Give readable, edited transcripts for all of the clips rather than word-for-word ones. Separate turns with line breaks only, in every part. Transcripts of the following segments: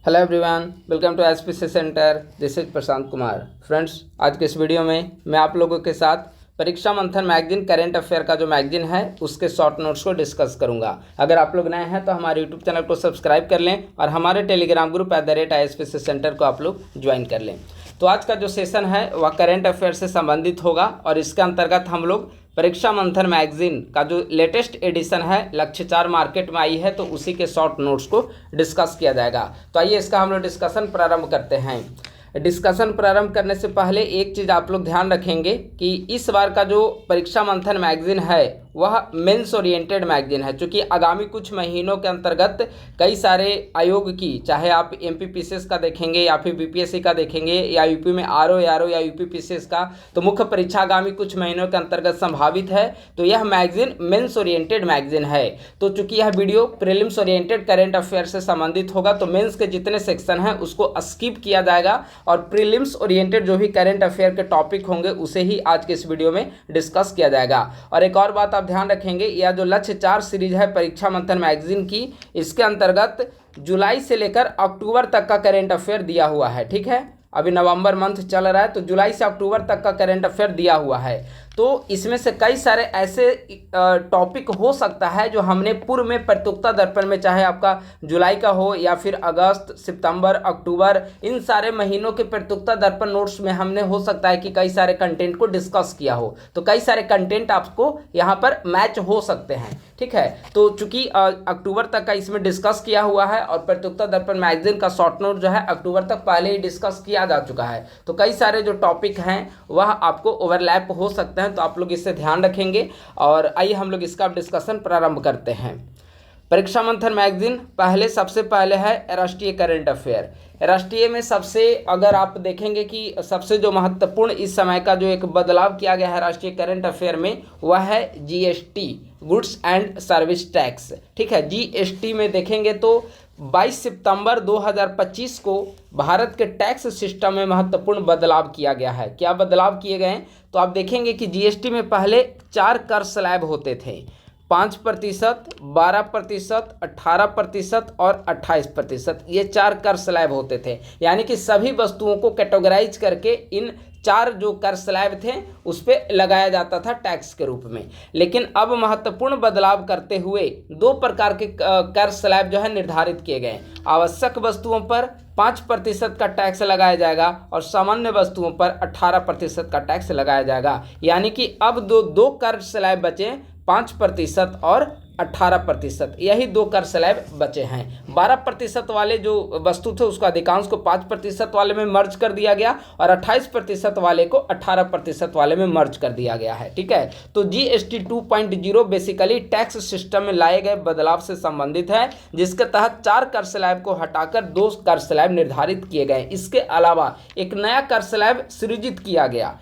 Hello everyone, welcome to SPC centre. This is Prashant Kumar. Friends, आज के इस वीडियो में मैं आप लोगों के साथ परीक्षा मंथन मैगजीन करेंट अफेयर का जो मैगजीन है उसके शॉर्ट नोट्स को डिस्कस करूंगा। अगर आप लोग नए हैं तो हमारे यूट्यूब चैनल को सब्सक्राइब कर लें और हमारे टेलीग्राम ग्रुप @ISPC सेंटर को आप लोग ज्वाइन कर लें। तो आज का जो सेशन है वह करेंट अफेयर से संबंधित होगा और इसके अंतर्गत हम लोग परीक्षा मंथन मैगजीन का जो लेटेस्ट एडिशन है लक्ष्य 4 मार्केट में आई है तो उसी के शॉर्ट नोट्स को डिस्कस किया जाएगा। तो आइए इसका हम लोग डिस्कशन प्रारंभ करते हैं। डिस्कशन प्रारंभ करने से पहले एक चीज़ आप लोग ध्यान रखेंगे कि इस बार का जो परीक्षा मंथन मैगजीन है वह मेंस ओरिएंटेड मैगजीन है, क्योंकि आगामी कुछ महीनों के अंतर्गत कई सारे आयोग की, चाहे आप एमपीपीसीएस का देखेंगे या फिर बीपीएससी का देखेंगे या यूपी में आरओ या यूपीपीसीएस का, तो मुख्य परीक्षा आगामी कुछ महीनों के अंतर्गत संभावित है। तो यह मैगजीन मेंस ओरिएंटेड मैगजीन है। तो चूंकि यह video prelims oriented current affair से संबंधित होगा तो मेंस के जितने सेक्शन हैं उसको स्किप किया जाएगा और प्रीलिम्स ओरिएंटेड जो भी करेंट अफेयर के टॉपिक होंगे उसे ही आज के इस वीडियो में डिस्कस किया जाएगा। और एक और बात आप ध्यान रखेंगे, यह जो लक्ष्य 4 सीरीज है परीक्षा मंथन मैगजीन की, इसके अंतर्गत जुलाई से लेकर अक्टूबर तक का करेंट अफेयर दिया हुआ है। ठीक है, अभी नवंबर मंथ चल रहा है तो जुलाई से अक्टूबर तक का करेंट अफेयर दिया हुआ है। तो इसमें से कई सारे ऐसे टॉपिक हो सकता है जो हमने पूर्व में प्रतियोगिता दर्पण में, चाहे आपका जुलाई का हो या फिर अगस्त, सितंबर, अक्टूबर, इन सारे महीनों के प्रतियोगिता दर्पण नोट्स में हमने हो सकता है कि कई सारे कंटेंट को डिस्कस किया हो। तो कई सारे कंटेंट आपको यहाँ पर मैच हो सकते हैं। ठीक है, तो चूंकि अक्टूबर तक का इसमें डिस्कस किया हुआ है और प्रतियोगिता दर्पण मैगजीन का शॉर्ट नोट जो है अक्टूबर तक पहले ही डिस्कस किया जा चुका है, तो कई सारे जो टॉपिक हैं वह आपको ओवरलैप हो सकते हैं। तो आप लोग इससे ध्यान रखेंगे और आइए हम लोग इसका डिस्कशन प्रारंभ करते हैं। परीक्षा मंथन मैगजीन सबसे पहले है राष्ट्रीय करंट अफेयर। राष्ट्रीय में सबसे, अगर आप देखेंगे कि सबसे जो महत्वपूर्ण इस समय का जो एक बदलाव किया गया है राष्ट्रीय करंट अफेयर में वह है GST, goods and service tax. ठीक है, जीएसटी में देखेंगे तो 22 सितंबर 2025 को भारत के टैक्स सिस्टम में महत्वपूर्ण बदलाव किया गया है। क्या बदलाव किए गए हैं तो आप देखेंगे कि जीएसटी में पहले 4 कर स्लैब होते थे, 5%, 12%, 18% और 28%। ये 4 कर स्लैब होते थे, यानी कि सभी वस्तुओं को कैटेगराइज करके इन 4 जो कर स्लैब थे उस पर लगाया जाता था टैक्स के रूप में। लेकिन अब महत्वपूर्ण बदलाव करते हुए 2 प्रकार के कर स्लैब जो है निर्धारित किए गए। आवश्यक वस्तुओं पर 5% का टैक्स लगाया जाएगा और सामान्य वस्तुओं पर 18% का टैक्स लगाया जाएगा। यानी कि अब दो कर स्लैब बचे, 5% और 18%, यही 2 कर स्लैब बचे हैं। 12% वाले जो वस्तु थे उसको अधिकांश को 5% वाले में मर्ज कर दिया गया और 28% वाले को 18% वाले में मर्ज कर दिया गया है। ठीक है, तो जीएसटी 2.0 बेसिकली टैक्स सिस्टम में लाए गए बदलाव से संबंधित है, जिसके तहत 4 कर स्लैब को हटाकर 2 कर स्लैब निर्धारित किए गए। इसके अलावा एक नया कर स्लैब सृजित किया गया।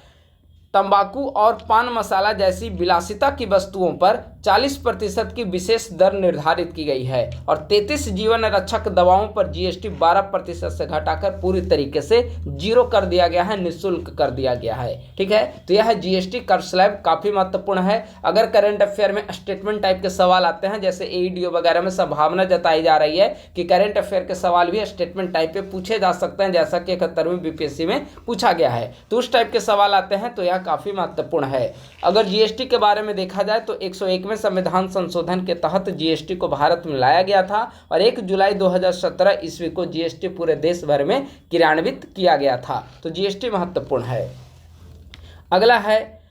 तंबाकू और पान मसाला जैसी विलासिता की वस्तुओं पर 40% की विशेष दर निर्धारित की गई है और 33 जीवन रक्षक दवाओं पर जीएसटी 12% से घटाकर पूरी तरीके से 0 कर दिया गया है, निःशुल्क कर दिया गया है। ठीक है, तो यह जीएसटी कर स्लैब काफ़ी महत्वपूर्ण है। अगर करंट अफेयर में स्टेटमेंट टाइप के सवाल आते हैं, जैसे एईडीओ वगैरह में संभावना जताई जा रही है कि करंट अफेयर के सवाल भी स्टेटमेंट टाइप पे पूछे जा सकते हैं, जैसा कि 71वीं बीपीएससी में पूछा गया है, तो उस टाइप के सवाल आते हैं तो यह काफ़ी महत्वपूर्ण है। अगर जीएसटी के बारे में देखा जाए तो 101वें संविधान संशोधन के तहत जीएसटी को भारत में लाया गया था और 1 जुलाई 2017 ईस्वी को जीएसटी पूरे देश भर में क्रियान्वित किया गया था। तो जीएसटी महत्वपूर्ण है। अगला है,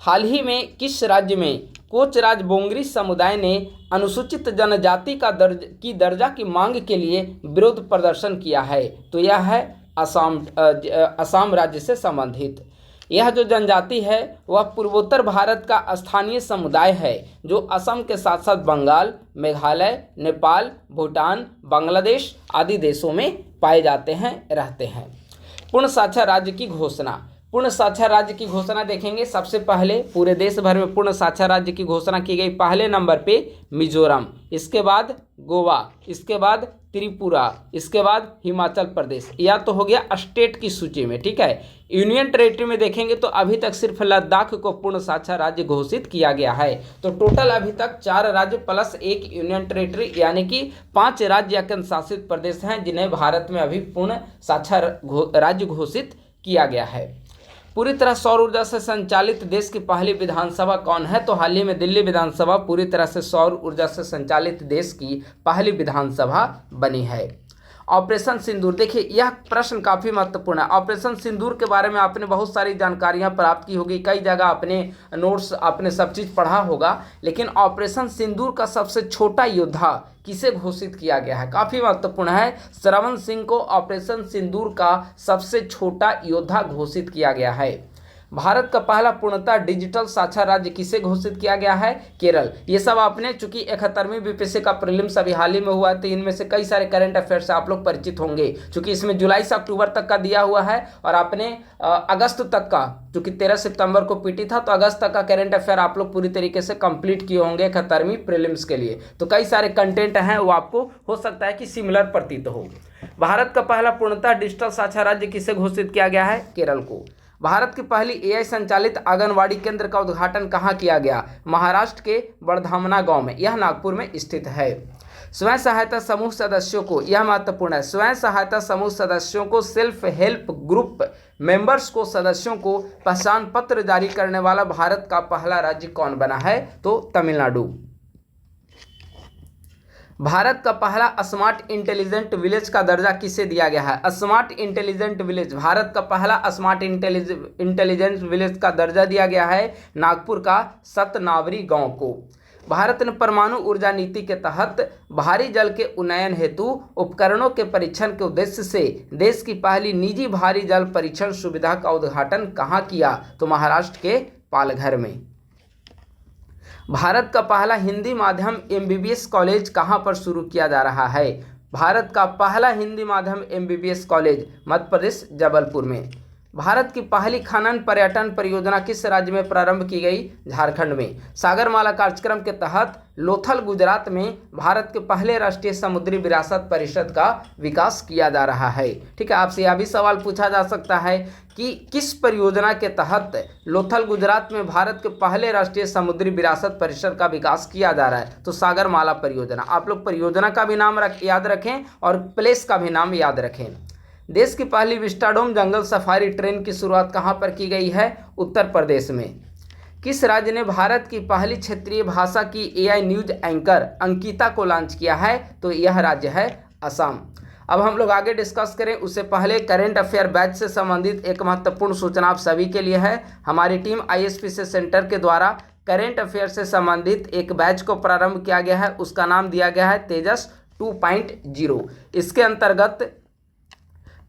हाल ही में किस राज्य में कोचराज बोंगरी समुदाय ने अनुसूचित जनजाति की दर्जा की मांग के लिए विरोध प्रदर्शन किया है? तो यह है असम राज्य से संबंधित। यह जो जनजाति है वह पूर्वोत्तर भारत का स्थानीय समुदाय है जो असम के साथ साथ बंगाल, मेघालय, नेपाल, भूटान, बांग्लादेश आदि देशों में पाए जाते हैं, रहते हैं। पूर्ण साक्षर राज्य की घोषणा। पूर्ण साक्षर राज्य की घोषणा देखेंगे। सबसे पहले पूरे देश भर में पूर्ण साक्षर राज्य की घोषणा की गई। पहले नंबर पे मिजोरम, इसके बाद गोवा, इसके बाद त्रिपुरा, इसके बाद हिमाचल प्रदेश। या तो हो गया स्टेट की सूची में, ठीक है। यूनियन टेरिटरी में देखेंगे तो अभी तक सिर्फ लद्दाख को पूर्ण साक्षर राज्य घोषित किया गया है। तो टोटल अभी तक 4 राज्य प्लस 1 यूनियन टेरिटरी यानी कि 5 राज्य या केंद्र शासित प्रदेश हैं जिन्हें भारत में अभी पूर्ण साक्षर राज्य घोषित किया गया है। पूरी तरह सौर ऊर्जा से संचालित देश की पहली विधानसभा कौन है? तो हाल ही में दिल्ली विधानसभा पूरी तरह से सौर ऊर्जा से संचालित देश की पहली विधानसभा बनी है। ऑपरेशन सिंदूर, देखिए यह प्रश्न काफ़ी महत्वपूर्ण है। ऑपरेशन सिंदूर के बारे में आपने बहुत सारी जानकारियां प्राप्त की होगी, कई जगह आपने नोट्स आपने सब चीज़ पढ़ा होगा, लेकिन ऑपरेशन सिंदूर का सबसे छोटा योद्धा किसे घोषित किया गया है? काफ़ी महत्वपूर्ण है। श्रवण सिंह को ऑपरेशन सिंदूर का सबसे छोटा योद्धा घोषित किया गया है। भारत का पहला पूर्णतः डिजिटल साक्षर राज्य किसे घोषित किया गया है? केरल। ये सब आपने, चूंकि 71वीं बीपीएससी का प्रीलिम्स अभी हाल ही में हुआ है, तो इनमें से कई सारे करंट अफेयर से आप लोग परिचित होंगे, चूंकि इसमें जुलाई से अक्टूबर तक का दिया हुआ है और आपने अगस्त तक का, चूंकि 13 सितंबर को पीटी था, तो अगस्त तक का करंट अफेयर आप लोग पूरी तरीके से कंप्लीट किए होंगे 71वीं प्रीलिम्स के लिए। तो कई सारे कंटेंट हैं वो आपको हो सकता है कि सिमिलर प्रतीत हो। भारत का पहला पूर्णतः डिजिटल साक्षर राज्य किसे घोषित किया गया है? केरल को। भारत की पहली एआई संचालित आंगनवाड़ी केंद्र का उद्घाटन कहाँ किया गया? महाराष्ट्र के वर्धामना गांव में, यह नागपुर में स्थित है। स्वयं सहायता समूह सदस्यों को, यह महत्वपूर्ण है, स्वयं सहायता समूह सदस्यों को, सेल्फ हेल्प ग्रुप मेंबर्स को, सदस्यों को पहचान पत्र जारी करने वाला भारत का पहला राज्य कौन बना है? तो तमिलनाडु। भारत का पहला स्मार्ट इंटेलिजेंट विलेज का दर्जा किसे दिया गया है? स्मार्ट इंटेलिजेंट विलेज, भारत का पहला स्मार्ट इंटेलिजेंट विलेज का दर्जा दिया गया है नागपुर का सतनावरी गांव को। भारत ने परमाणु ऊर्जा नीति के तहत भारी जल के उन्नयन हेतु उपकरणों के परीक्षण के उद्देश्य से देश की पहली निजी भारी जल परीक्षण सुविधा का उद्घाटन कहाँ किया? तो महाराष्ट्र के पालघर में। भारत का पहला हिंदी माध्यम एमबीबीएस कॉलेज कहाँ पर शुरू किया जा रहा है? भारत का पहला हिंदी माध्यम एमबीबीएस कॉलेज मध्य प्रदेश जबलपुर में। भारत की पहली खनन पर्यटन परियोजना किस राज्य में प्रारंभ की गई? झारखंड में। सागरमाला कार्यक्रम के तहत लोथल गुजरात में भारत के पहले राष्ट्रीय समुद्री विरासत परिषद का विकास किया जा रहा है। ठीक है, आपसे यह भी सवाल पूछा जा सकता है कि किस परियोजना के तहत लोथल गुजरात में भारत के पहले राष्ट्रीय समुद्री विरासत परिषद का विकास किया जा रहा है? तो सागरमाला परियोजना। आप लोग परियोजना का भी नाम याद रखें और प्लेस का भी नाम याद रखें। देश की पहली विस्टाडोम जंगल सफारी ट्रेन की शुरुआत कहाँ पर की गई है? उत्तर प्रदेश में। किस राज्य ने भारत की पहली क्षेत्रीय भाषा की एआई न्यूज एंकर अंकिता को लॉन्च किया है? तो यह राज्य है असम। अब हम लोग आगे डिस्कस करें उससे पहले करंट अफेयर बैच से संबंधित एक महत्वपूर्ण सूचना आप सभी के लिए है। हमारी टीम आईएसपीसी सेंटर के द्वारा करंट अफेयर से संबंधित एक बैच को प्रारंभ किया गया है, उसका नाम दिया गया है तेजस 2.0। इसके अंतर्गत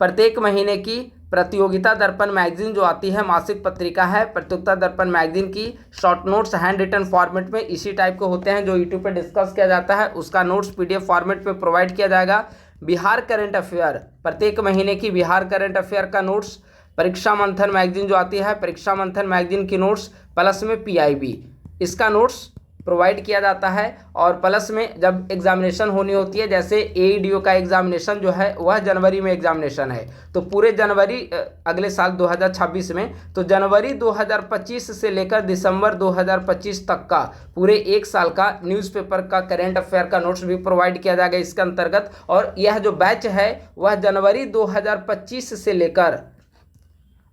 प्रत्येक महीने की प्रतियोगिता दर्पण मैगजीन जो आती है, मासिक पत्रिका है, प्रतियोगिता दर्पण मैगजीन की short notes handwritten format में इसी टाइप के होते हैं जो यूट्यूब पे डिस्कस किया जाता है, उसका नोट्स पीडीएफ फॉर्मेट पे प्रोवाइड किया जाएगा। बिहार करंट अफेयर, प्रत्येक महीने की बिहार करंट अफेयर का नोट्स, परीक्षा मंथन मैगजीन जो आती है, परीक्षा मंथन मैगजीन की नोट्स, प्लस में पीआईबी, इसका नोट्स प्रोवाइड किया जाता है। और प्लस में जब एग्जामिनेशन होनी होती है, जैसे एईडीओ का एग्जामिनेशन जो है वह जनवरी में एग्जामिनेशन है, तो पूरे जनवरी अगले साल 2026 में, तो जनवरी 2025 से लेकर दिसंबर 2025 तक का पूरे एक साल का न्यूज़पेपर का करंट अफेयर का नोट्स भी प्रोवाइड किया जाएगा इसके अंतर्गत। और यह जो बैच है वह जनवरी 2025 से लेकर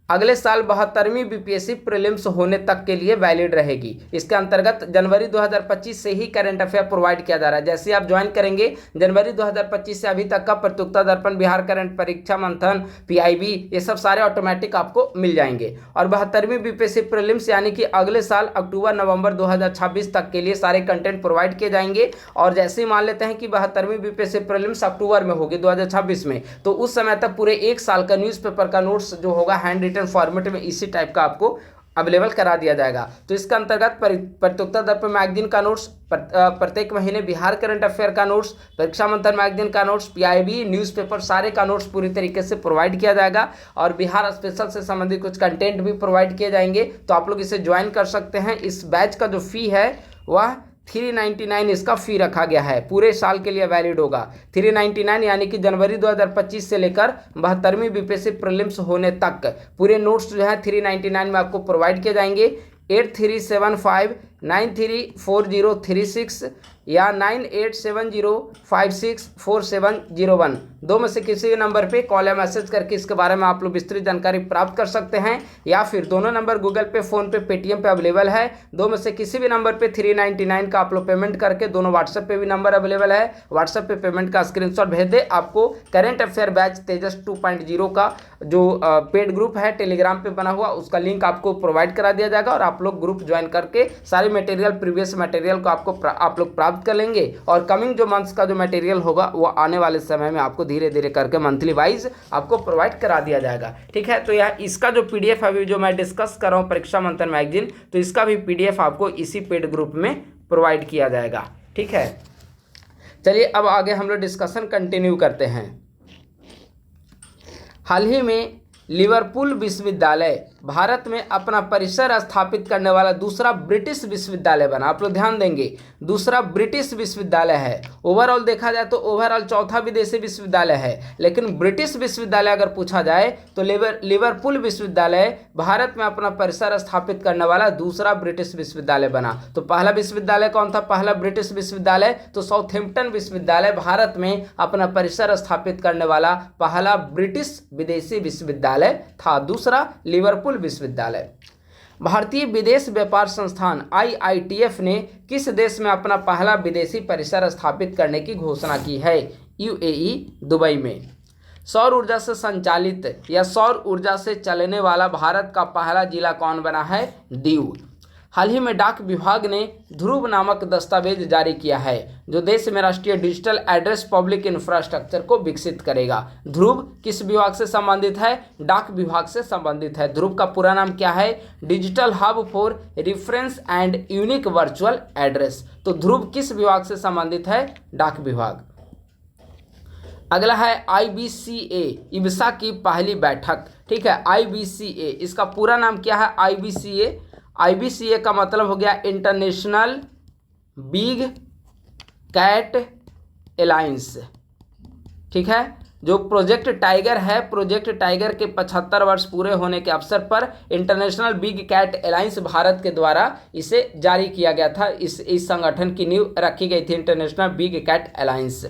अगले साल 72वीं बीपीएससी प्रीलिम्स होने तक के लिए वैलिड रहेगी। इसके अंतर्गत जनवरी 2025 से ही करंट अफेयर प्रोवाइड किया जा रहा है। जैसे आप ज्वाइन करेंगे जनवरी 2025 से अभी तक का प्रतियोगिता दर्पण, बिहार करंट, परीक्षा मंथन, पीआईबी, ये सब सारे ऑटोमेटिक आपको मिल जाएंगे। और 72वीं बीपीएससी प्रीलिम्स यानी कि अगले साल अक्टूबर नवंबर 2026 तक के लिए सारे कंटेंट प्रोवाइड किए जाएंगे। और जैसे ही मान लेते हैं कि 72वीं बीपीएससी प्रीलिम्स अक्टूबर में होगी 2026 में, तो उस समय तक पूरे एक साल का न्यूज़पेपर का नोट्स जो होगा हैंड फॉर्मेट में इसी टाइप का आपको अवेलेबल करा दिया जाएगा। तो इसके अंतर्गत प्रत्युत्तर दर पर मैगजीन का नोट्स, प्रत्येक महीने बिहार करंट अफेयर का नोट्स, परीक्षा मंथन मैगजीन का नोट्स, पीआईबी न्यूज़पेपर सारे का नोट्स पूरी तरीके से प्रोवाइड किया जाएगा और बिहार स्पेशल से संबंधित कुछ कंटेंट भी प्रोवाइड किए जाएंगे। तो आप लोग इसे ज्वाइन कर सकते हैं। इस बैच का जो फी है वह 399 इसका फ़ी रखा गया है, पूरे साल के लिए वैलिड होगा। 399 यानी कि जनवरी 2025 से लेकर 72वीं बीपीएससी प्रीलिम्स होने तक पूरे नोट्स जो है 399 में आपको प्रोवाइड किए जाएंगे। 8375934036 या 9870564701 दो में से किसी भी नंबर पे कॉल या मैसेज करके इसके बारे में आप लोग विस्तृत जानकारी प्राप्त कर सकते हैं, या फिर दोनों नंबर गूगल पे, फ़ोन पे, पेटीएम पे अवेलेबल है। दो में से किसी भी नंबर पे 399 का आप लोग पेमेंट करके, दोनों व्हाट्सएप पे भी नंबर अवेलेबल है, व्हाट्सएप पे पेमेंट का स्क्रीनशॉट भेज दे। आपको करेंट अफेयर बैच तेजस 2.0 का जो पेड ग्रुप है टेलीग्राम पे बना हुआ, उसका लिंक आपको प्रोवाइड करा दिया जाएगा और आप लोग ग्रुप ज्वाइन करके सारे मटेरियल, प्रीवियस मटेरियल को आप लोग प्राप्त कर लेंगे। और कमिंग जो मंथ्स का जो मटेरियल होगा वो आने वाले समय में आपको धीरे धीरे करके मंथली वाइज आपको प्रोवाइड करा दिया जाएगा। ठीक है, तो यह इसका जो पीडीएफ अभी जो मैं डिस्कस कर रहा हूँ परीक्षा मंथन मैगजीन, तो इसका भी पीडीएफ आपको इसी पेड ग्रुप में प्रोवाइड किया जाएगा। ठीक है, चलिए अब आगे हम लोग डिस्कशन कंटिन्यू करते हैं। हाल ही में लिवरपूल विश्वविद्यालय भारत में अपना परिसर स्थापित करने वाला दूसरा ब्रिटिश विश्वविद्यालय बना। आप लोग ध्यान देंगे, दूसरा ब्रिटिश विश्वविद्यालय है। ओवरऑल देखा जाए तो ओवरऑल चौथा विदेशी विश्वविद्यालय है, लेकिन ब्रिटिश विश्वविद्यालय अगर पूछा जाए तो लिवरपूल विश्वविद्यालय भारत में अपना परिसर स्थापित करने वाला दूसरा ब्रिटिश विश्वविद्यालय बना। तो पहला विश्वविद्यालय कौन था? पहला ब्रिटिश विश्वविद्यालय तो साउथहैम्पटन विश्वविद्यालय भारत में अपना परिसर स्थापित करने वाला पहला ब्रिटिश विदेशी विश्वविद्यालय था। दूसरा लिवरपूल विश्वविद्यालय। भारतीय विदेश व्यापार संस्थान IITF ने किस देश में अपना पहला विदेशी परिसर स्थापित करने की घोषणा की है? UAE दुबई में। सौर ऊर्जा से संचालित या सौर ऊर्जा से चलने वाला भारत का पहला जिला कौन बना है? दीव। हाल ही में डाक विभाग ने ध्रुव नामक दस्तावेज जारी किया है जो देश में राष्ट्रीय डिजिटल एड्रेस पब्लिक इंफ्रास्ट्रक्चर को विकसित करेगा। ध्रुव किस विभाग से संबंधित है? डाक विभाग से संबंधित है। ध्रुव का पूरा नाम क्या है? Digital hub for reference and unique virtual address. तो ध्रुव किस विभाग से संबंधित है? डाक विभाग। अगला है IBCA, इब्सा की पहली बैठक। ठीक है, IBCA इसका पूरा नाम क्या है? IBCA का मतलब हो गया इंटरनेशनल बिग कैट अलायंस। ठीक है, जो प्रोजेक्ट टाइगर है, प्रोजेक्ट टाइगर के 75 वर्ष पूरे होने के अवसर पर International Big Cat Alliance Bharat के द्वारा इसे जारी किया गया था। इस संगठन की नींव रखी गई थी, इंटरनेशनल बिग कैट अलायंस।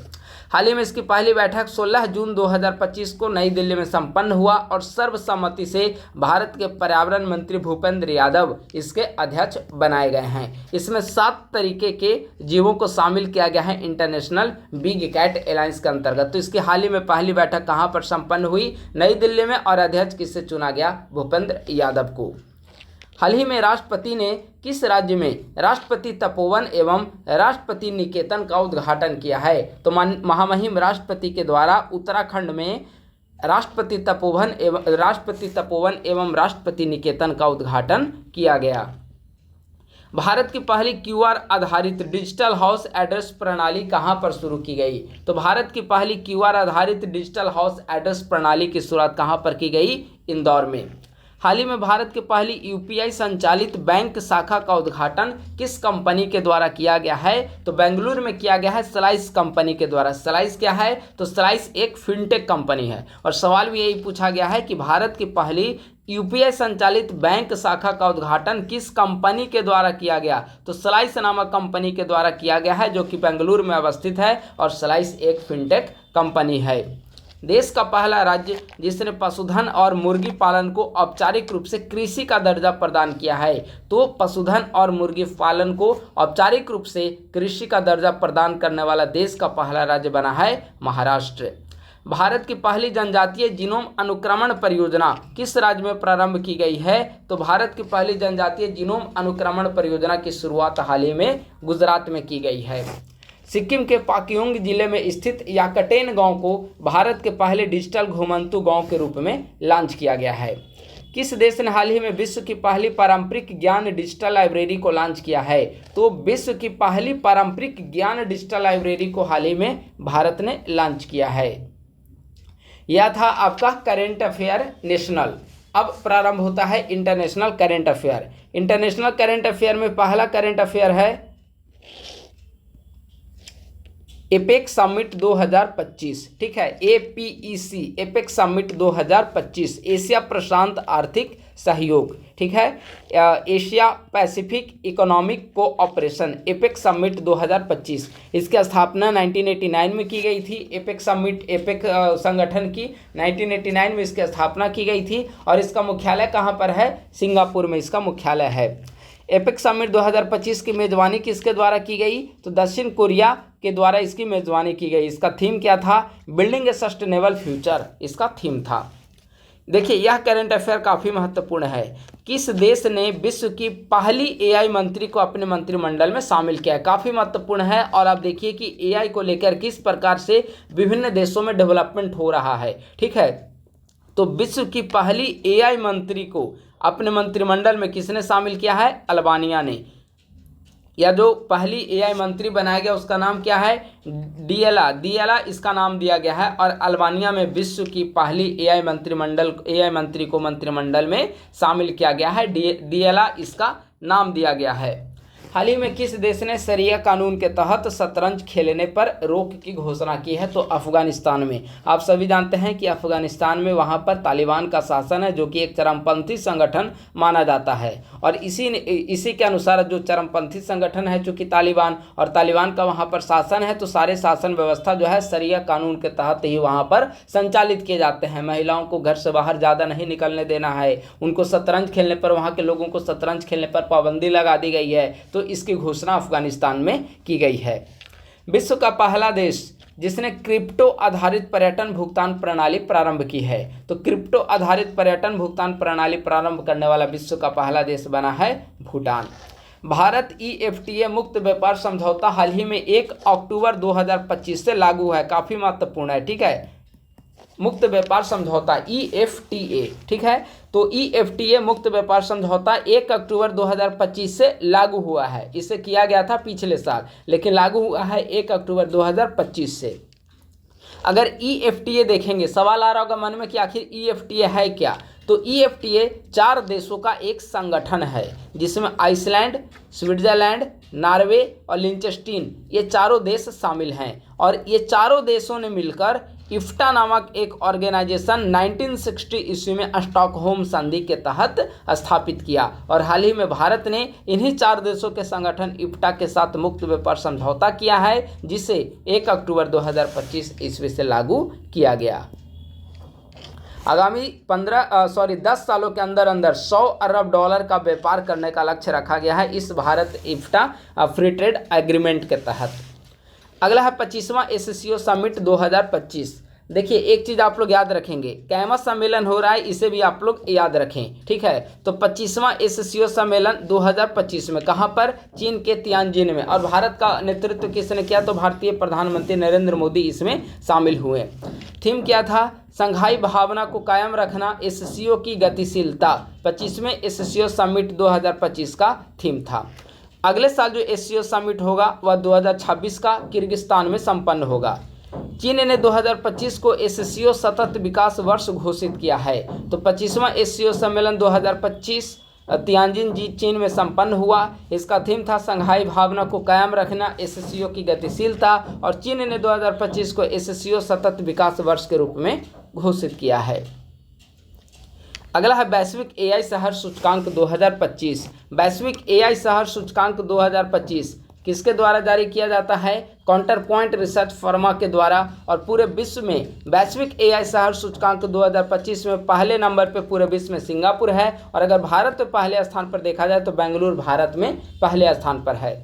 हाल ही में इसकी पहली बैठक 16 जून 2025 को नई दिल्ली में संपन्न हुआ और सर्वसम्मति से भारत के पर्यावरण मंत्री भूपेंद्र यादव इसके अध्यक्ष बनाए गए हैं। इसमें 7 तरीके के जीवों को शामिल किया गया है इंटरनेशनल बिग कैट अलायंस के अंतर्गत। तो इसकी हाल ही में पहली बैठक कहाँ पर संपन्न हुई? नई दिल्ली में। और अध्यक्ष किसे चुना गया? भूपेंद्र यादव को। हाल ही में राष्ट्रपति ने किस राज्य में राष्ट्रपति तपोवन एवं राष्ट्रपति निकेतन का उद्घाटन किया है? तो महामहिम राष्ट्रपति के द्वारा उत्तराखंड में राष्ट्रपति तपोवन एवं राष्ट्रपति निकेतन का उद्घाटन किया गया। भारत की पहली QR आधारित डिजिटल हाउस एड्रेस प्रणाली कहां पर शुरू की गई? तो भारत की पहली QR आधारित डिजिटल हाउस एड्रेस प्रणाली की शुरुआत कहां पर की गई? इंदौर में। हाल ही में भारत की पहली UPI संचालित बैंक शाखा का उद्घाटन किस कंपनी के द्वारा किया गया है? तो बेंगलुरु में किया गया है स्लाइस कंपनी के द्वारा। स्लाइस क्या है? तो स्लाइस एक फिनटेक कंपनी है। और सवाल भी यही पूछा गया है कि भारत की पहली UPI संचालित बैंक शाखा का उद्घाटन किस कंपनी के द्वारा किया गया? तो स्लाइस नामक कंपनी के द्वारा किया गया है, जो कि बेंगलुरु में अवस्थित है और स्लाइस एक फिनटेक कंपनी है। देश का पहला राज्य जिसने पशुधन और मुर्गी पालन को औपचारिक रूप से कृषि का दर्जा प्रदान किया है, तो पशुधन और मुर्गी पालन को औपचारिक रूप से कृषि का दर्जा प्रदान करने वाला देश का पहला राज्य बना है महाराष्ट्र। भारत की पहली जनजातीय जीनोम अनुक्रमण परियोजना किस राज्य में प्रारंभ की गई है? तो भारत की पहली जनजातीय जीनोम अनुक्रमण परियोजना की शुरुआत हाल ही में गुजरात में की गई है। सिक्किम के पाक्योंग जिले में स्थित याकटेन गांव को भारत के पहले डिजिटल घुमंतु गांव के रूप में लॉन्च किया गया है। किस देश ने हाल ही में विश्व की पहली पारंपरिक ज्ञान डिजिटल लाइब्रेरी को लॉन्च किया है? तो विश्व की पहली पारंपरिक ज्ञान डिजिटल लाइब्रेरी को हाल ही में भारत ने लॉन्च किया है। यह था आपका करेंट अफेयर नेशनल। अब प्रारंभ होता है international current affair. International current affair में पहला करेंट अफेयर है एपेक समिट 2025। ठीक है, APEC एपेक समिट 2025 एशिया प्रशांत आर्थिक सहयोग। ठीक है, Asia Pacific economic cooperation APEC summit 2025। इसकी स्थापना 1989 में की गई थी। एपेक समिट एपेक संगठन की 1989 में इसकी स्थापना की गई थी और इसका मुख्यालय कहाँ पर है? सिंगापुर में इसका मुख्यालय है। एपेक समिट 2025 की मेजबानी किसके द्वारा की गई? तो दक्षिण कोरिया के द्वारा इसकी मेजबानी की गई। इसका थीम क्या था? बिल्डिंग ए सस्टेनेबल फ्यूचर इसका थीम था। देखिए, यह करंट अफेयर काफ़ी महत्वपूर्ण है। किस देश ने विश्व की पहली AI मंत्री को अपने मंत्रिमंडल में शामिल किया? काफ़ी महत्वपूर्ण है। और आप देखिए कि AI को लेकर किस प्रकार से विभिन्न देशों में डेवलपमेंट हो रहा है। ठीक है, तो विश्व की पहली AI मंत्री को अपने मंत्रिमंडल में किसने शामिल किया है? अल्बानिया ने। या जो पहली AI मंत्री बनाया गया उसका नाम क्या है? दियाला इसका नाम दिया गया है। और अल्बानिया में विश्व की पहली AI मंत्री को मंत्रिमंडल में शामिल किया गया है। दियाला इसका नाम दिया गया है। हाल ही में किस देश ने शरिया कानून के तहत शतरंज खेलने पर रोक की घोषणा की है? तो अफगानिस्तान में। आप सभी जानते हैं कि अफगानिस्तान में वहां पर तालिबान का शासन है, जो कि एक चरमपंथी संगठन माना जाता है। और इसी के अनुसार जो चरमपंथी संगठन है, चूँकि तालिबान का वहाँ पर शासन है, तो सारे शासन व्यवस्था जो है शरिया कानून के तहत ही वहाँ पर संचालित किए जाते हैं। महिलाओं को घर से बाहर ज़्यादा नहीं निकलने देना है। उनको शतरंज खेलने पर, वहाँ के लोगों को शतरंज खेलने पर पाबंदी लगा दी गई है। तो इसकी घोषणा अफगानिस्तान में की गई है। विश्व का पहला देश जिसने क्रिप्टो आधारित पर्यटन भुगतान प्रणाली प्रारंभ की है। तो क्रिप्टो आधारित पर्यटन भुगतान प्रणाली प्रारंभ करने वाला विश्व का पहला देश बना है भूटान। भारत EFTA मुक्त व्यापार समझौता हाल ही में 1 अक्टूबर 2025 से लागू है। काफ़ी महत्वपूर्ण है। ठीक है, मुक्त व्यापार समझौता EFTA। ठीक है, तो EFTA मुक्त व्यापार समझौता 1 अक्टूबर 2025 से लागू हुआ है। इसे किया गया था पिछले साल, लेकिन लागू हुआ है 1 अक्टूबर 2025 से। अगर EFTA देखेंगे, सवाल आ रहा होगा मन में कि आखिर EFTA है क्या? तो EFTA 4 देशों का एक संगठन है, जिसमें आइसलैंड, स्विट्जरलैंड, नॉर्वे और लिंचेस्टीन ये चारों देश शामिल हैं। और ये चारों देशों ने मिलकर इफ्टा नामक एक ऑर्गेनाइजेशन 1960 ईस्वी में स्टॉकहोम संधि के तहत स्थापित किया। और हाल ही में भारत ने इन्हीं 4 देशों के संगठन इफ्टा के साथ मुक्त व्यापार समझौता किया है, जिसे 1 अक्टूबर 2025 ईस्वी से लागू किया गया। आगामी 10 सालों के अंदर अंदर $100 अरब का व्यापार करने का लक्ष्य रखा गया है इस भारत इफ्टा फ्री ट्रेड एग्रीमेंट के तहत। अगला है 25वां SCO समिट 2025। देखिए, एक चीज़ आप लोग याद रखेंगे, कैमस सम्मेलन हो रहा है, इसे भी आप लोग याद रखें। ठीक है, तो 25वां SCO सम्मेलन 2025 में कहाँ पर? चीन के तियानजिन में। और भारत का नेतृत्व किसने किया? तो भारतीय प्रधानमंत्री नरेंद्र मोदी इसमें शामिल हुए। थीम क्या था? संघाई भावना को कायम रखना, SCO की गतिशीलता। 25वें SCO समिट 2025 का थीम था। अगले साल जो SCO समिट होगा वह 2026 का किर्गिस्तान में संपन्न होगा। चीन ने 2025 को SCO सतत विकास वर्ष घोषित किया है। तो 25वां SCO सम्मेलन 2025 तियानजिन चीन में संपन्न हुआ। इसका थीम था संघाई भावना को कायम रखना, SCO की गतिशीलता। और चीन ने 2025 को SCO सतत विकास वर्ष के रूप में घोषित किया है। अगला है वैश्विक AI शहर सूचकांक 2025। वैश्विक AI शहर सूचकांक 2025 किसके द्वारा जारी किया जाता है? काउंटर पॉइंट रिसर्च फर्मा के द्वारा। और पूरे विश्व में वैश्विक AI शहर सूचकांक 2025 में पहले नंबर पे पूरे विश्व में सिंगापुर है। और अगर भारत में पहले स्थान पर देखा जाए तो बेंगलुरु भारत में पहले स्थान पर है।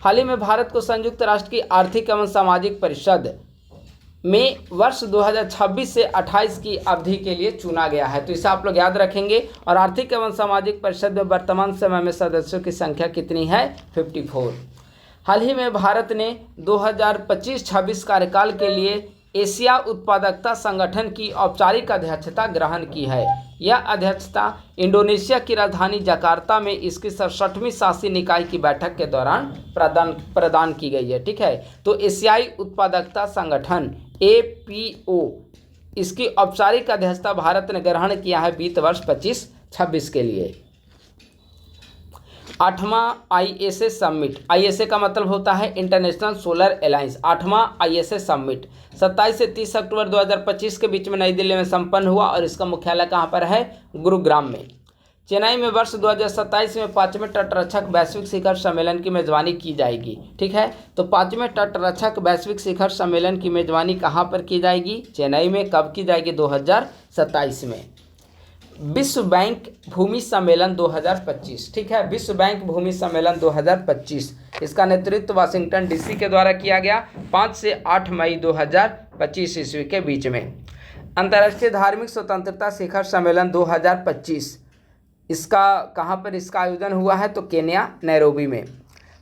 हाल ही में भारत को संयुक्त राष्ट्र की आर्थिक एवं सामाजिक परिषद में वर्ष 2026 से 28 की अवधि के लिए चुना गया है। तो इसे आप लोग याद रखेंगे। और आर्थिक एवं सामाजिक परिषद में वर्तमान समय में सदस्यों की संख्या कितनी है? 54। हाल ही में भारत ने 2025-26 कार्यकाल के लिए एशिया उत्पादकता संगठन की औपचारिक अध्यक्षता ग्रहण की है। यह अध्यक्षता इंडोनेशिया की राजधानी जकार्ता में इसकी 67वीं शासी निकाय की बैठक के दौरान प्रदान की गई है। ठीक है, तो एशियाई उत्पादकता संगठन APO इसकी औपचारिक अध्यक्षता भारत ने ग्रहण किया है वित्त वर्ष 25-26 के लिए। 8वां ISA समिट, ISA का मतलब होता है इंटरनेशनल सोलर अलायंस। 8वां ISA समिट 27 से 30 अक्टूबर 2025 के बीच में नई दिल्ली में संपन्न हुआ और इसका मुख्यालय कहाँ पर है? गुरुग्राम में। चेन्नई में वर्ष 2027 में 5वें तटरक्षक वैश्विक शिखर सम्मेलन की मेजबानी की जाएगी। ठीक है, तो 5वें तटरक्षक वैश्विक शिखर सम्मेलन की मेजबानी कहाँ पर की जाएगी? चेन्नई में। कब की जाएगी? 2027 में। विश्व बैंक भूमि सम्मेलन 2025। ठीक है, विश्व बैंक भूमि सम्मेलन 2025 इसका नेतृत्व वाशिंगटन DC के द्वारा किया गया 5 से 8 मई 2025 ईस्वी के बीच में। अंतर्राष्ट्रीय धार्मिक स्वतंत्रता शिखर सम्मेलन 2025 इसका कहाँ पर इसका आयोजन हुआ है? तो केन्या नैरोबी में।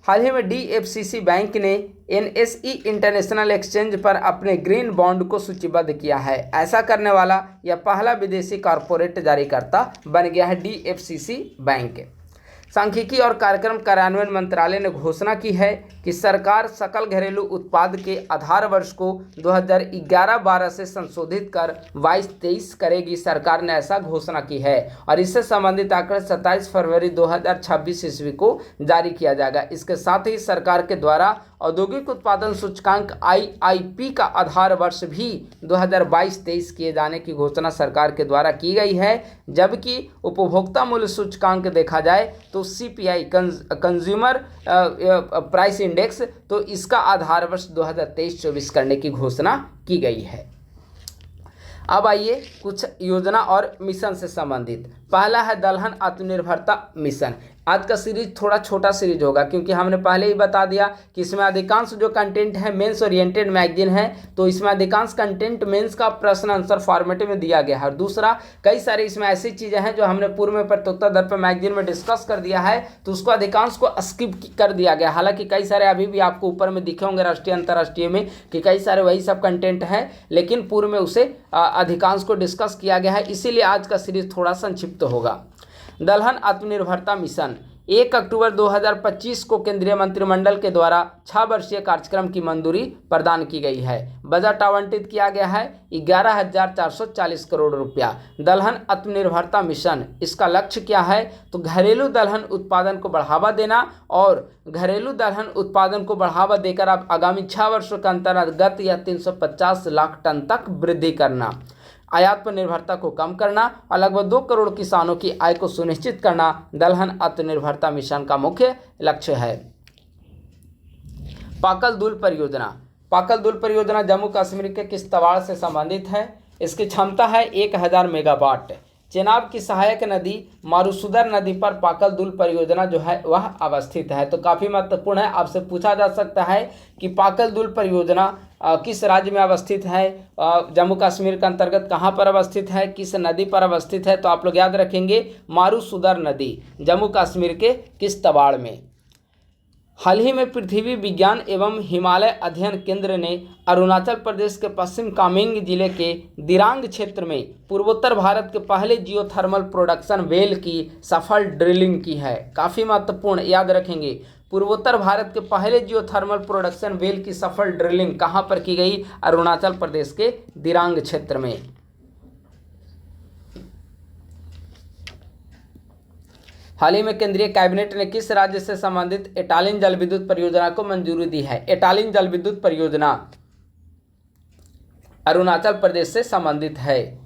हाल ही में DFCC बैंक ने NSE इंटरनेशनल एक्सचेंज पर अपने ग्रीन बॉन्ड को सूचीबद्ध किया है। ऐसा करने वाला यह पहला विदेशी कॉरपोरेट जारीकर्ता बन गया है DFCC बैंक। सांख्यिकी और कार्यक्रम कार्यान्वयन मंत्रालय ने घोषणा की है कि सरकार सकल घरेलू उत्पाद के आधार वर्ष को 2011-12 से संशोधित कर 22-23 करेगी। सरकार ने ऐसा घोषणा की है और इससे संबंधित आंकड़े 27 फरवरी 2026 ईस्वी को जारी किया जाएगा। इसके साथ ही सरकार के द्वारा औद्योगिक उत्पादन सूचकांक IIP का आधार वर्ष भी 2022-23 किए जाने की घोषणा सरकार के द्वारा की गई है। जबकि उपभोक्ता मूल्य सूचकांक देखा जाए तो CPI कंज्यूमर प्राइस इंडेक्स, तो इसका आधार वर्ष 2023-24 करने की घोषणा की गई है। अब आइए कुछ योजना और मिशन से संबंधित। पहला है दलहन आत्मनिर्भरता मिशन। आज का सीरीज थोड़ा छोटा सीरीज होगा क्योंकि हमने पहले ही बता दिया कि इसमें अधिकांश जो कंटेंट है मेंस ओरिएंटेड मैगजीन है, तो इसमें अधिकांश कंटेंट मेंस का प्रश्न आंसर फॉर्मेट में दिया गया है। और दूसरा, कई सारी इसमें ऐसी चीज़ें हैं जो हमने पूर्व में प्रत्युत्तर दर्पण मैगजीन में डिस्कस कर दिया है, तो उसको अधिकांश को स्किप कर दिया गया। हालांकि कई सारे अभी भी आपको ऊपर में दिखे होंगे राष्ट्रीय अंतर्राष्ट्रीय में कि कई सारे वही सब कंटेंट है, लेकिन पूर्व में उसे अधिकांश को डिस्कस किया गया है, इसीलिए आज का सीरीज थोड़ा संक्षिप्त होगा। दलहन आत्मनिर्भरता मिशन 1 अक्टूबर 2025 को केंद्रीय मंत्रिमंडल के द्वारा 6 वर्षीय कार्यक्रम की मंजूरी प्रदान की गई है। बजट आवंटित किया गया है 11,440 करोड़ रुपया। दलहन आत्मनिर्भरता मिशन, इसका लक्ष्य क्या है? तो घरेलू दलहन उत्पादन को बढ़ावा देना और घरेलू दलहन उत्पादन को बढ़ावा देकर आप आगामी 6 वर्षों के अंतर्गत यह 350 लाख टन तक वृद्धि करना, आयात पर निर्भरता को कम करना और लगभग 2 करोड़ किसानों की आय को सुनिश्चित करना दलहन आत्मनिर्भरता मिशन का मुख्य लक्ष्य है। पाकल दुल परियोजना। पाकल दुल परियोजना जम्मू कश्मीर के किश्तवाड़ से संबंधित है। इसकी क्षमता है 1000 मेगावाट। चेनाब की सहायक नदी मारुसुदर नदी पर पाकल दुल परियोजना जो है वह अवस्थित है। तो काफ़ी महत्वपूर्ण है, आपसे पूछा जा सकता है कि पाकल दुल परियोजना किस राज्य में अवस्थित है, जम्मू कश्मीर के अंतर्गत कहाँ पर अवस्थित है, किस नदी पर अवस्थित है? तो आप लोग याद रखेंगे मारुसुदर नदी जम्मू कश्मीर के किश्तवाड़ में। हाल ही में पृथ्वी विज्ञान एवं हिमालय अध्ययन केंद्र ने अरुणाचल प्रदेश के पश्चिम कामेंग जिले के दिरांग क्षेत्र में पूर्वोत्तर भारत के पहले जियोथर्मल प्रोडक्शन वेल की सफल ड्रिलिंग की है। काफ़ी महत्वपूर्ण, याद रखेंगे। पूर्वोत्तर भारत के पहले जियोथर्मल प्रोडक्शन वेल की सफल ड्रिलिंग कहाँ पर की गई? अरुणाचल प्रदेश के दिरांग क्षेत्र में। हाल ही में केंद्रीय कैबिनेट ने किस राज्य से संबंधित एटालिन जल विद्युत परियोजना को मंजूरी दी है? एटालिन जल विद्युत परियोजना अरुणाचल प्रदेश से संबंधित है।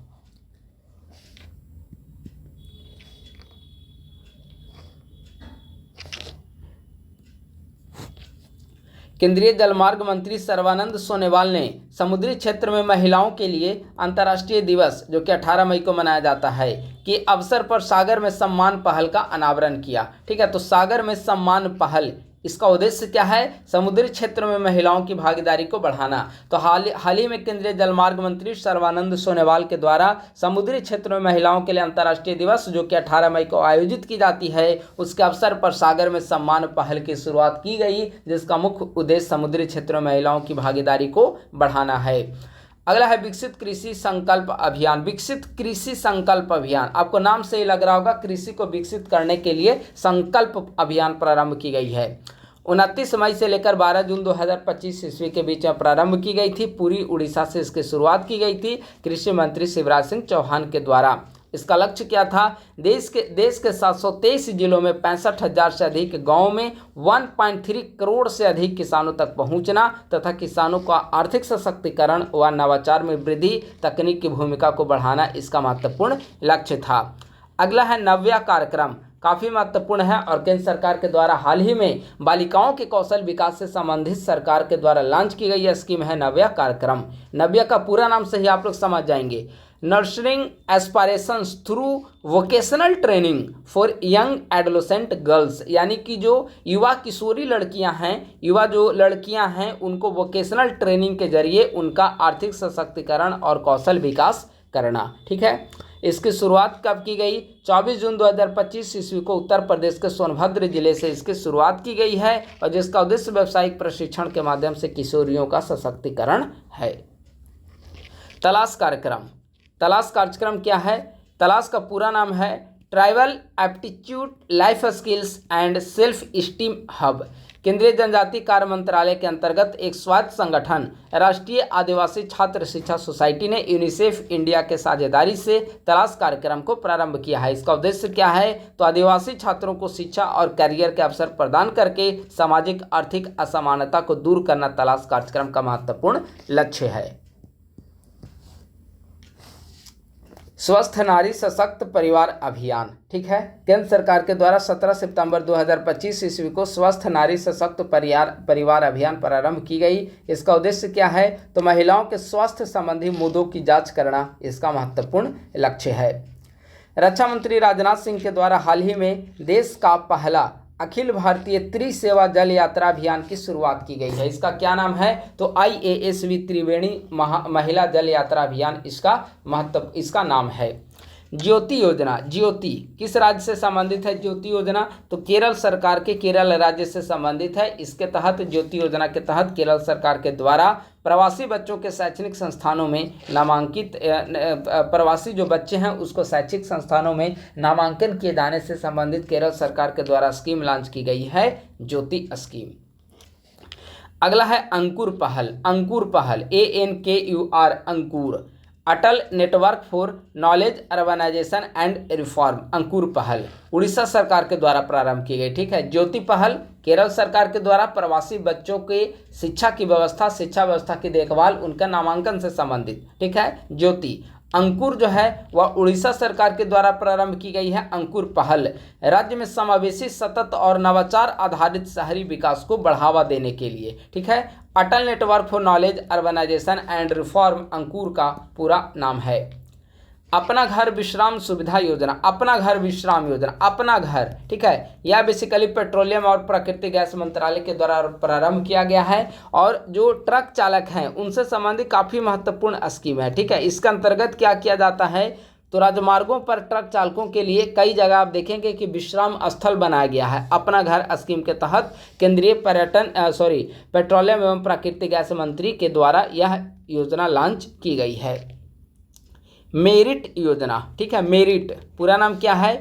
केंद्रीय जलमार्ग मंत्री सर्बानंद सोनोवाल ने समुद्री क्षेत्र में महिलाओं के लिए अंतर्राष्ट्रीय दिवस, जो कि 18 मई को मनाया जाता है, के अवसर पर सागर में सम्मान पहल का अनावरण किया। ठीक है, तो सागर में सम्मान पहल, इसका उद्देश्य क्या है? समुद्री क्षेत्र में महिलाओं की भागीदारी को बढ़ाना। तो हाल ही में केंद्रीय जलमार्ग मंत्री सर्बानंद सोनोवाल के द्वारा समुद्री क्षेत्र में महिलाओं के लिए अंतर्राष्ट्रीय दिवस, जो कि 18 मई को आयोजित की जाती है, उसके अवसर पर सागर में सम्मान पहल की शुरुआत की गई, जिसका मुख्य उद्देश्य समुद्री क्षेत्र में महिलाओं की भागीदारी को बढ़ाना है। अगला है विकसित कृषि संकल्प अभियान। विकसित कृषि संकल्प अभियान, आपको नाम से ही लग रहा होगा, कृषि को विकसित करने के लिए संकल्प अभियान प्रारंभ की गई है। 29 मई से लेकर 12 जून 2025 ईस्वी के बीच में प्रारंभ की गई थी। पूरी उड़ीसा से इसकी शुरुआत की गई थी कृषि मंत्री शिवराज सिंह चौहान के द्वारा। इसका लक्ष्य क्या था? देश के 723 जिलों में 65,000 से अधिक गांवों में 1.3 करोड़ से अधिक किसानों तक पहुंचना तथा किसानों का आर्थिक सशक्तिकरण व नवाचार में वृद्धि, तकनीक की भूमिका को बढ़ाना इसका महत्वपूर्ण लक्ष्य था। अगला है नव्या कार्यक्रम, काफ़ी महत्वपूर्ण है और केंद्र सरकार के द्वारा हाल ही में बालिकाओं के कौशल विकास से संबंधित सरकार के द्वारा लॉन्च की गई यह स्कीम है नव्या कार्यक्रम। नव्या का पूरा नाम से ही आप लोग समझ जाएंगे, nurturing aspirations through vocational training for young adolescent girls, यानी कि जो युवा किशोरी लड़कियां हैं, युवा जो लड़कियां हैं उनको वोकेशनल ट्रेनिंग के जरिए उनका आर्थिक सशक्तिकरण और कौशल विकास करना। ठीक है, इसकी शुरुआत कब की गई? 24 जून 2025 ईस्वी को उत्तर प्रदेश के सोनभद्र जिले से इसकी शुरुआत की गई है और जिसका उद्देश्य व्यावसायिक प्रशिक्षण के माध्यम से किशोरियों का सशक्तिकरण है। तलाश कार्यक्रम, तलाश कार्यक्रम क्या है? तलाश का पूरा नाम है tribal aptitude life skills and self esteem hub. केंद्रीय जनजातीय कार्य मंत्रालय के अंतर्गत एक स्वायत्त संगठन राष्ट्रीय आदिवासी छात्र शिक्षा सोसाइटी ने यूनिसेफ इंडिया के साझेदारी से तलाश कार्यक्रम को प्रारंभ किया है। इसका उद्देश्य क्या है? तो आदिवासी छात्रों को शिक्षा और करियर के अवसर प्रदान करके सामाजिक आर्थिक असमानता को दूर करना तलाश कार्यक्रम का महत्वपूर्ण लक्ष्य है। स्वस्थ नारी सशक्त परिवार अभियान, ठीक है, केंद्र सरकार के द्वारा 17 सितंबर 2025 ईस्वी को स्वस्थ नारी सशक्त परिवार अभियान प्रारंभ की गई। इसका उद्देश्य क्या है? तो महिलाओं के स्वास्थ्य संबंधी मुद्दों की जांच करना इसका महत्वपूर्ण लक्ष्य है। रक्षा मंत्री राजनाथ सिंह के द्वारा हाल ही में देश का पहला अखिल भारतीय त्रिसेवा जल यात्रा अभियान की शुरुआत की गई है। इसका क्या नाम है? तो IASV त्रिवेणी महिला जल यात्रा अभियान इसका नाम है। ज्योति योजना, ज्योति किस राज्य से संबंधित है? ज्योति योजना तो केरल सरकार के केरल राज्य से संबंधित है। इसके तहत ज्योति योजना के तहत केरल सरकार के द्वारा प्रवासी बच्चों के शैक्षणिक संस्थानों में नामांकित प्रवासी जो बच्चे हैं उसको शैक्षिक संस्थानों में नामांकन किए जाने से संबंधित केरल सरकार के द्वारा स्कीम लॉन्च की गई है, ज्योति स्कीम। अगला है अंकुर पहल, अंकुर पहल ANKUR Ankur, Atal network for knowledge urbanisation and reform, Ankur पहल उड़ीसा सरकार के द्वारा प्रारंभ की गई। ठीक है, ज्योति पहल केरल सरकार के द्वारा प्रवासी बच्चों के शिक्षा की व्यवस्था, शिक्षा व्यवस्था की देखभाल, उनका नामांकन से संबंधित। ठीक है, ज्योति। अंकुर जो है वह उड़ीसा सरकार के द्वारा प्रारंभ की गई है। अंकुर पहल राज्य में समावेशी, सतत और नवाचार आधारित शहरी विकास को बढ़ावा देने के लिए। ठीक है, Atal network for knowledge urbanisation and reform Ankur का पूरा नाम है। अपना घर विश्राम सुविधा योजना, अपना घर विश्राम योजना, अपना घर, ठीक है, यह बेसिकली पेट्रोलियम और प्राकृतिक गैस मंत्रालय के द्वारा प्रारंभ किया गया है और जो ट्रक चालक हैं उनसे संबंधित काफ़ी महत्वपूर्ण स्कीम है। ठीक है, इसके अंतर्गत क्या किया जाता है? तो राजमार्गों पर ट्रक चालकों के लिए कई जगह आप देखेंगे कि विश्राम स्थल बनाया गया है। अपना घर स्कीम के तहत केंद्रीय पेट्रोलियम एवं प्राकृतिक गैस मंत्री के द्वारा यह योजना लॉन्च की गई है। मेरिट योजना, ठीक है, मेरिट पूरा नाम क्या है?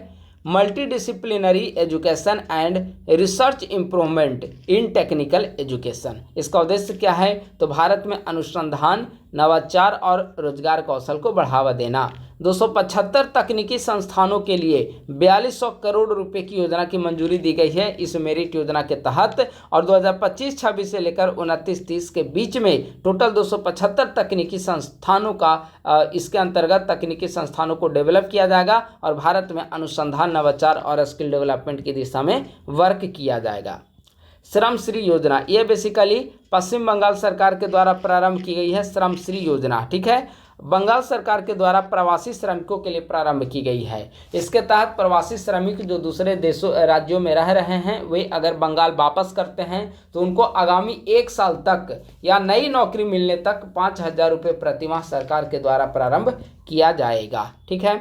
Multi disciplinary education and research improvement in technical education. इसका उद्देश्य क्या है? तो भारत में अनुसंधान, नवाचार और रोजगार कौशल को बढ़ावा देना। 275 तकनीकी संस्थानों के लिए 4200 करोड़ रुपए की योजना की मंजूरी दी गई है इस मेरिट योजना के तहत और 2025-26 से लेकर 29-30 के बीच में टोटल 275 तकनीकी संस्थानों का इसके अंतर्गत तकनीकी संस्थानों को डेवलप किया जाएगा और भारत में अनुसंधान, नवाचार और स्किल डेवलपमेंट की दिशा में वर्क किया जाएगा। श्रम श्री योजना, ये बेसिकली पश्चिम बंगाल सरकार के द्वारा प्रारंभ की गई है। श्रम श्री योजना, ठीक है, बंगाल सरकार के द्वारा प्रवासी श्रमिकों के लिए प्रारंभ की गई है। इसके तहत प्रवासी श्रमिक जो दूसरे राज्यों में रह रहे हैं वे अगर बंगाल वापस करते हैं तो उनको आगामी 1 साल तक या नई नौकरी मिलने तक 5,000 रुपये प्रतिमाह सरकार के द्वारा प्रारंभ किया जाएगा। ठीक है,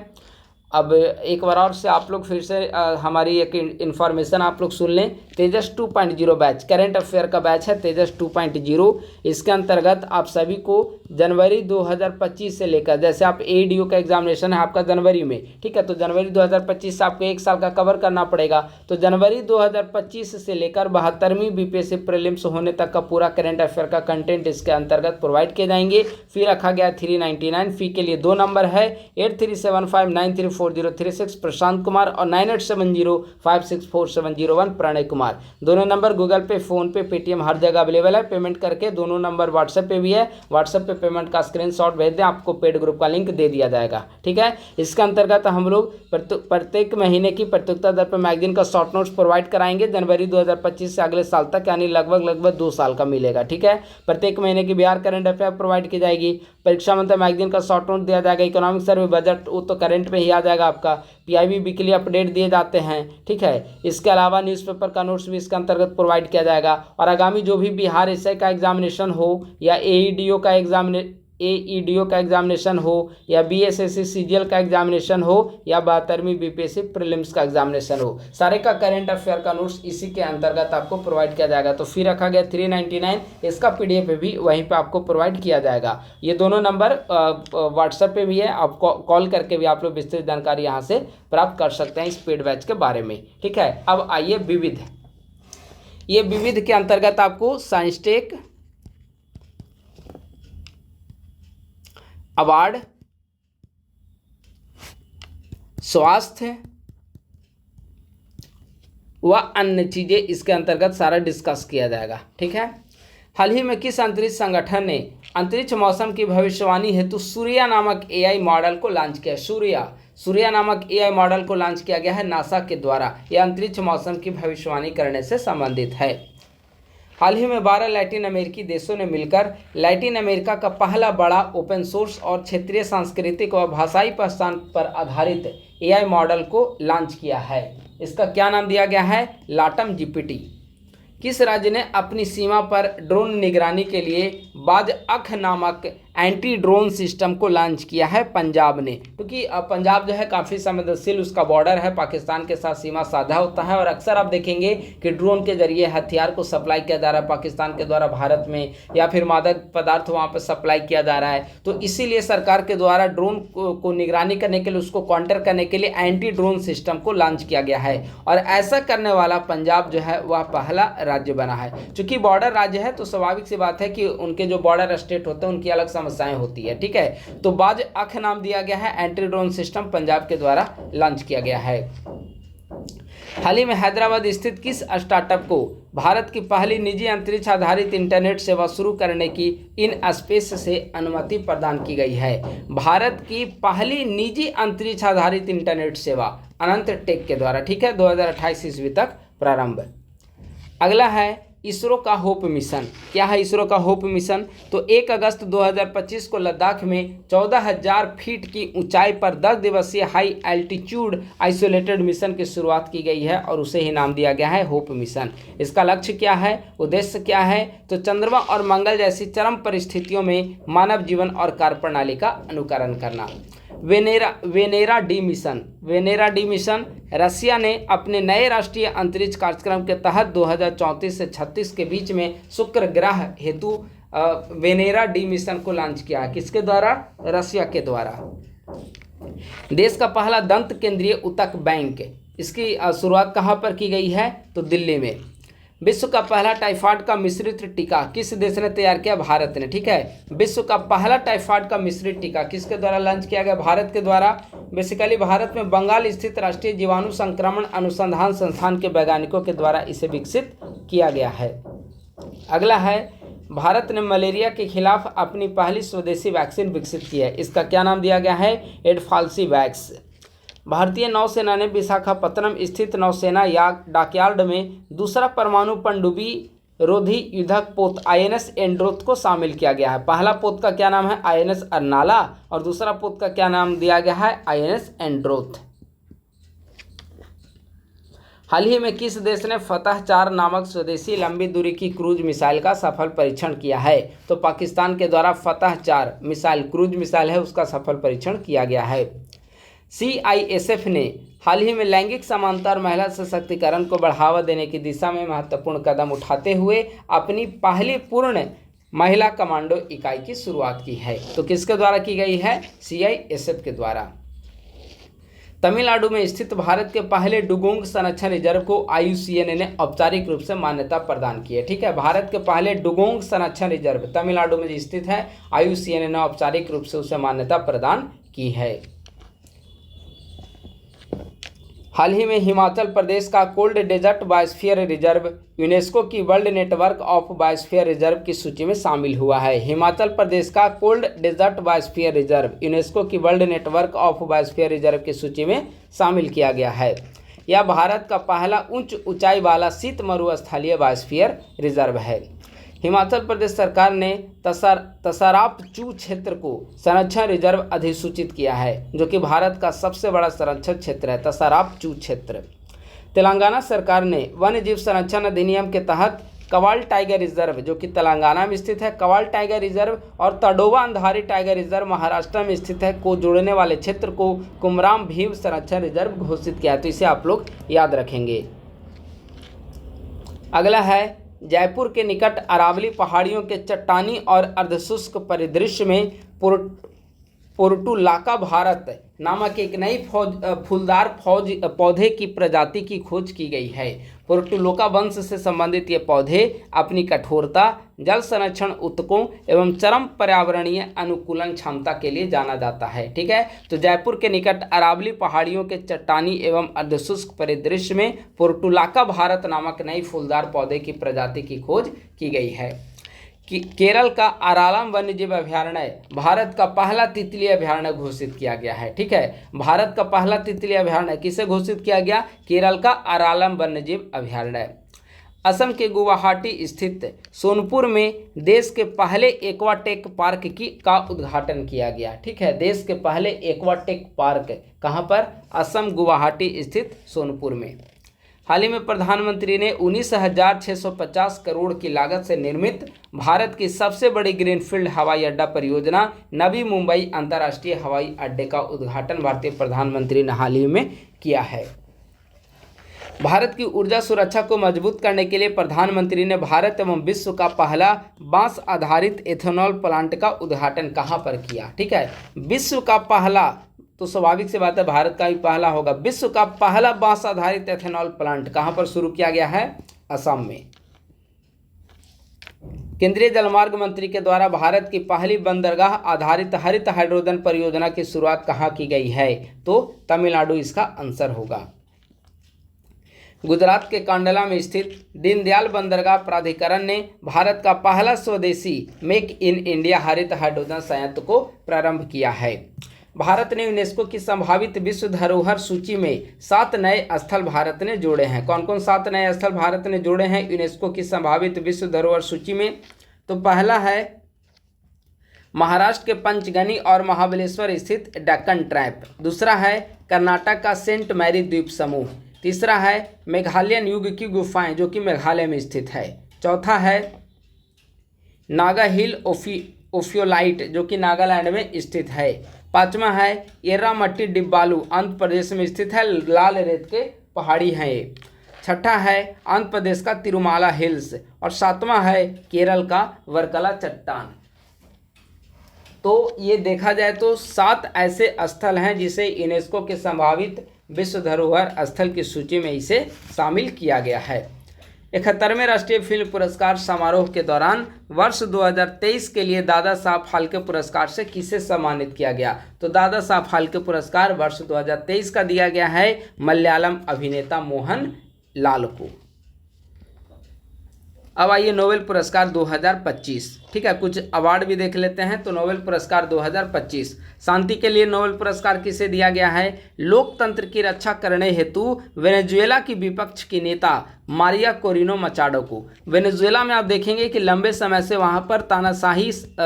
अब एक बार और से आप लोग फिर से हमारी एक इन्फॉर्मेशन आप लोग सुन लें। तेजस 2.0 बैच करेंट अफेयर का बैच है तेजस 2.0। इसके अंतर्गत आप सभी को जनवरी 2025 से लेकर, जैसे आप ADO का एग्जामिनेशन है आपका जनवरी में, ठीक है, तो जनवरी 2025 से आपको 1 साल का कवर करना पड़ेगा। तो जनवरी 2025 से लेकर 72वीं BPSC प्रीलिम्स होने तक का पूरा करेंट अफेयर का कंटेंट इसके अंतर्गत प्रोवाइड किए जाएंगे। फी रखा गया 399। फी के लिए 2 नंबर है 8375934036 प्रशांत कुमार और 9870564701 प्रणय कुमार। दोनों नंबर गूगल पे, फोन पे, पेटीएम हर जगह अवेलेबल है। पेमेंट करके दोनों नंबर व्हाट्सएप पे भी है, व्हाट्सएप पे पेमेंट का स्क्रीनशॉट भेज दें, आपको पेड ग्रुप का लिंक दे दिया जाएगा। ठीक है, इसके अंतर्गत हम लोग प्रत्येक महीने की प्रतियोगिता दर पर मैगजीन का शॉर्ट नोट्स प्रोवाइड कराएंगे जनवरी 2025 से अगले साल तक, यानी लगभग 2 साल का मिलेगा। ठीक है, प्रत्येक महीने की बिहार करंट अफेयर प्रोवाइड की जाएगी। परीक्षा मंत्र मैगजीन का शॉर्ट नोट दिया जाएगा। इकोनॉमिक सर्वे, बजट वो तो करंट में ही आ जाएगा आपका। PIB वीकली अपडेट दिए जाते हैं। ठीक है, इसके अलावा न्यूज़पेपर का नोट्स भी इसके अंतर्गत प्रोवाइड किया जाएगा। और आगामी जो भी बिहार एसआई का एग्जामिनेशन हो या AEDO का एग्जामिनेशन हो या BSSC CGL का एग्जामिनेशन हो या 72वीं BPSC प्रीलिम्स का एग्जामिनेशन हो, सारे का करंट अफेयर का नोट्स इसी के अंतर्गत आपको प्रोवाइड किया जाएगा। तो फी रखा गया 399। इसका PDF भी वहीं पे आपको प्रोवाइड किया जाएगा। ये दोनों नंबर व्हाट्सएप पे भी है, आप कॉल करके भी आप लोग विस्तृत जानकारी यहाँ से प्राप्त कर सकते हैं इस पेड बैच के बारे में। ठीक है, अब आइए विविध। ये विविध के अंतर्गत आपको साइंस टेक अवार्ड, स्वास्थ्य व अन्य चीजें इसके अंतर्गत सारा डिस्कस किया जाएगा। ठीक है, हाल ही में किस अंतरिक्ष संगठन ने अंतरिक्ष मौसम की भविष्यवाणी हेतु सूर्या नामक AI मॉडल को लॉन्च किया? सूर्या नामक AI मॉडल को लॉन्च किया गया है नासा के द्वारा। यह अंतरिक्ष मौसम की भविष्यवाणी करने से संबंधित है। हाल ही में 12 लैटिन अमेरिकी देशों ने मिलकर लैटिन अमेरिका का पहला बड़ा ओपन सोर्स और क्षेत्रीय सांस्कृतिक व भाषाई पहचान पर आधारित AI मॉडल को लॉन्च किया है। इसका क्या नाम दिया गया है? लाटम GPT। किस राज्य ने अपनी सीमा पर ड्रोन निगरानी के लिए बाज अख नामक एंटी ड्रोन सिस्टम को लॉन्च किया है? पंजाब ने, क्योंकि पंजाब जो है काफ़ी संवेदनशील उसका बॉर्डर है, पाकिस्तान के साथ सीमा साझा होता है। और अक्सर आप देखेंगे कि ड्रोन के जरिए हथियार को सप्लाई किया जा रहा है पाकिस्तान के द्वारा भारत में, या फिर मादक पदार्थ वहाँ पर सप्लाई किया जा रहा है। तो इसीलिए सरकार के द्वारा ड्रोन को निगरानी करने के लिए, उसको काउंटर करने के लिए एंटी ड्रोन सिस्टम को लॉन्च किया गया है। और ऐसा करने वाला पंजाब जो है वह पहला राज्य बना है। चूंकि बॉर्डर राज्य है तो स्वाभाविक सी बात है कि उनके जो बॉर्डर स्टेट होते हैं उनकी अलग समस्याएं होती है। ठीक है, तो बाज अख नाम दिया गया है, एंटी ड्रोन सिस्टम पंजाब के द्वारा लॉन्च किया गया है। हाल ही में हैदराबाद स्थित किस स्टार्टअप को भारत की पहली निजी अंतरिक्ष आधारित इंटरनेट सेवा शुरू करने की इन स्पेस से अनुमति प्रदान की गई है? भारत की पहली निजी अंतरिक्ष आधारित इंटरनेट सेवा अनंत टेक के द्वारा। ठीक है, 2028 ईस्वी तक प्रारंभ। अगला है इसरो का होप मिशन। क्या है इसरो का होप मिशन? तो 1 अगस्त 2025 को लद्दाख में 14,000 फीट की ऊंचाई पर 10 दिवसीय हाई एल्टीट्यूड आइसोलेटेड मिशन की शुरुआत की गई है और उसे ही नाम दिया गया है होप मिशन। इसका लक्ष्य क्या है, उद्देश्य क्या है? तो चंद्रमा और मंगल जैसी चरम परिस्थितियों में मानव जीवन और कार्यप्रणाली का अनुकरण करना। वेनेरा डी मिशन रसिया ने अपने नए राष्ट्रीय अंतरिक्ष कार्यक्रम के तहत 2034 से 36 के बीच में शुक्र ग्रह हेतु वेनेरा डी मिशन को लॉन्च किया। किसके द्वारा? रसिया के द्वारा। देश का पहला दंत केंद्रीय ऊतक बैंक, इसकी शुरुआत कहाँ पर की गई है? तो दिल्ली में। विश्व का पहला टाइफाइड का मिश्रित टीका किस देश ने तैयार किया? भारत ने। ठीक है, विश्व का पहला टाइफाइड का मिश्रित टीका किसके द्वारा लॉन्च किया गया? भारत के द्वारा। बेसिकली भारत में बंगाल स्थित राष्ट्रीय जीवाणु संक्रमण अनुसंधान संस्थान के वैज्ञानिकों के द्वारा इसे विकसित किया गया है। अगला है भारत ने मलेरिया के खिलाफ अपनी पहली स्वदेशी वैक्सीन विकसित की है। इसका क्या नाम दिया गया है? एडफाल्सीवैक्स। भारतीय नौसेना ने विशाखापत्तनम स्थित नौसेना डॉकयार्ड में दूसरा परमाणु पनडुब्बी रोधी युद्धक पोत INS एंड्रोथ को शामिल किया गया है। पहला पोत का क्या नाम है? INS अर्नाला, और दूसरा पोत का क्या नाम दिया गया है? INS एंड्रोथ। हाल ही में किस देश ने फतह 4 नामक स्वदेशी लंबी दूरी की क्रूज मिसाइल का सफल परीक्षण किया है? तो पाकिस्तान के द्वारा फतह 4 मिसाइल क्रूज मिसाइल है, उसका सफल परीक्षण किया गया है। CISF ने हाल ही में लैंगिक समानता और महिला सशक्तिकरण को बढ़ावा देने की दिशा में महत्वपूर्ण कदम उठाते हुए अपनी पहली पूर्ण महिला कमांडो इकाई की शुरुआत की है। तो किसके द्वारा की गई है? CISF के द्वारा। तमिलनाडु में स्थित भारत के पहले डुगोंग संरक्षण रिजर्व को IUCN ने औपचारिक रूप से मान्यता प्रदान की है। ठीक है, भारत के पहले डुगोंग संरक्षण रिजर्व तमिलनाडु में स्थित है, IUCN ने औपचारिक रूप से उसे मान्यता प्रदान की है। हाल ही में हिमाचल प्रदेश का cold desert biosphere reserve UNESCO की world network of biosphere reserve की सूची में शामिल हुआ है। हिमाचल प्रदेश का cold desert biosphere reserve UNESCO की world network of biosphere reserve की सूची में शामिल किया गया है। यह भारत का पहला उच्च ऊंचाई वाला शीत मरुस्थलीय बायोस्फीयर रिजर्व है। हिमाचल प्रदेश सरकार ने तसाराप चू क्षेत्र को संरक्षण रिजर्व अधिसूचित किया है, जो कि भारत का सबसे बड़ा संरक्षण क्षेत्र है, तसाराप चू क्षेत्र। तेलंगाना सरकार ने वन्य जीव संरक्षण अधिनियम के तहत कवाल टाइगर रिजर्व, जो कि तेलंगाना में स्थित है, कवाल टाइगर रिजर्व और तडोवा अंधारी टाइगर रिजर्व महाराष्ट्र में स्थित है, को जोड़ने वाले क्षेत्र को कुमराम भीम संरक्षण रिजर्व घोषित किया। तो इसे आप लोग याद रखेंगे। अगला है जयपुर के निकट अरावली पहाड़ियों के चट्टानी और अर्धशुष्क परिदृश्य में पोर्टुलाका भारत नामक एक नई फूलदार पौधे की प्रजाति की खोज की गई है। पोर्टुलोका वंश से संबंधित ये पौधे अपनी कठोरता, जल संरक्षण ऊतकों एवं चरम पर्यावरणीय अनुकूलन क्षमता के लिए जाना जाता है। ठीक है, तो जयपुर के निकट अरावली पहाड़ियों के चट्टानी एवं अर्धशुष्क परिदृश्य में पोर्टुलाका भारत नामक नई फूलदार पौधे की प्रजाति की खोज की गई है। केरल का आरालम वन्यजीव अभयारण्य भारत का पहला तितली अभयारण्य घोषित किया गया है। ठीक है, भारत का पहला तितली अभयारण्य किसे घोषित किया गया? केरल का आरालम वन्यजीव अभयारण्य। असम के गुवाहाटी स्थित सोनपुर में देश के पहले एक्वाटेक पार्क का उद्घाटन किया गया। ठीक है, देश के पहले एक्वाटेक पार्क कहाँ पर? असम गुवाहाटी स्थित सोनपुर में। हाल ही में प्रधानमंत्री ने 19,650 करोड़ की लागत से निर्मित भारत की सबसे बड़ी ग्रीनफील्ड हवाई अड्डा परियोजना नवी मुंबई अंतर्राष्ट्रीय हवाई अड्डे का उद्घाटन भारतीय प्रधानमंत्री ने हाल ही में किया है। भारत की ऊर्जा सुरक्षा को मजबूत करने के लिए प्रधानमंत्री ने भारत एवं विश्व का पहला बांस आधारित एथेनॉल प्लांट का उद्घाटन कहाँ पर किया? ठीक है, विश्व का पहला, तो स्वाभाविक सी बात है भारत का ही पहला होगा। विश्व का पहला बांस आधारित एथेनॉल प्लांट कहां पर शुरू किया गया है? असम में। केंद्रीय जलमार्ग मंत्री के द्वारा भारत की पहली बंदरगाह आधारित हरित हाइड्रोजन परियोजना की शुरुआत कहां की गई है? तो तमिलनाडु इसका आंसर होगा। गुजरात के कांडला में स्थित दीनदयाल बंदरगाह प्राधिकरण ने भारत का पहला स्वदेशी मेक इन इंडिया हरित हाइड्रोजन संयंत्र को प्रारंभ किया है। भारत ने यूनेस्को की संभावित विश्व धरोहर सूची में 7 नए स्थल भारत ने जोड़े हैं। कौन कौन 7 नए स्थल भारत ने जोड़े हैं यूनेस्को की संभावित विश्व धरोहर सूची में? तो पहला है महाराष्ट्र के पंचगनी और महाबलेश्वर स्थित डेक्कन ट्रैप। दूसरा है कर्नाटक का सेंट मैरी द्वीप समूह। तीसरा है मेघालयन युग की गुफाएं, जो कि मेघालय में स्थित है। चौथा है नागा हिल ओफियोलाइट, जो कि नागालैंड में स्थित है। पांचवा है एर्रामट्टी डिब्बालू, आंध्र प्रदेश में स्थित है, लाल रेत के पहाड़ी हैं ये। छठा है आंध्र प्रदेश का तिरुमाला हिल्स और सातवां है केरल का वर्कला चट्टान। तो ये देखा जाए तो 7 ऐसे स्थल हैं जिसे यूनेस्को के संभावित विश्व धरोहर स्थल की सूची में इसे शामिल किया गया है। 71वें राष्ट्रीय फिल्म पुरस्कार समारोह के दौरान वर्ष 2023 के लिए दादा साहब फाल्के पुरस्कार से किसे सम्मानित किया गया? तो दादा साहब फाल्के पुरस्कार वर्ष 2023 का दिया गया है मलयालम अभिनेता मोहन लाल को। अब आइए नोबेल पुरस्कार 2025। ठीक है, कुछ अवार्ड भी देख लेते हैं। तो नोबेल पुरस्कार 2025 शांति के लिए नोबेल पुरस्कार किसे दिया गया है? लोकतंत्र की रक्षा करने हेतु वेनेजुएला की विपक्ष की नेता मारिया कोरिनो मचाडो को। वेनेजुएला में आप देखेंगे कि लंबे समय से वहां पर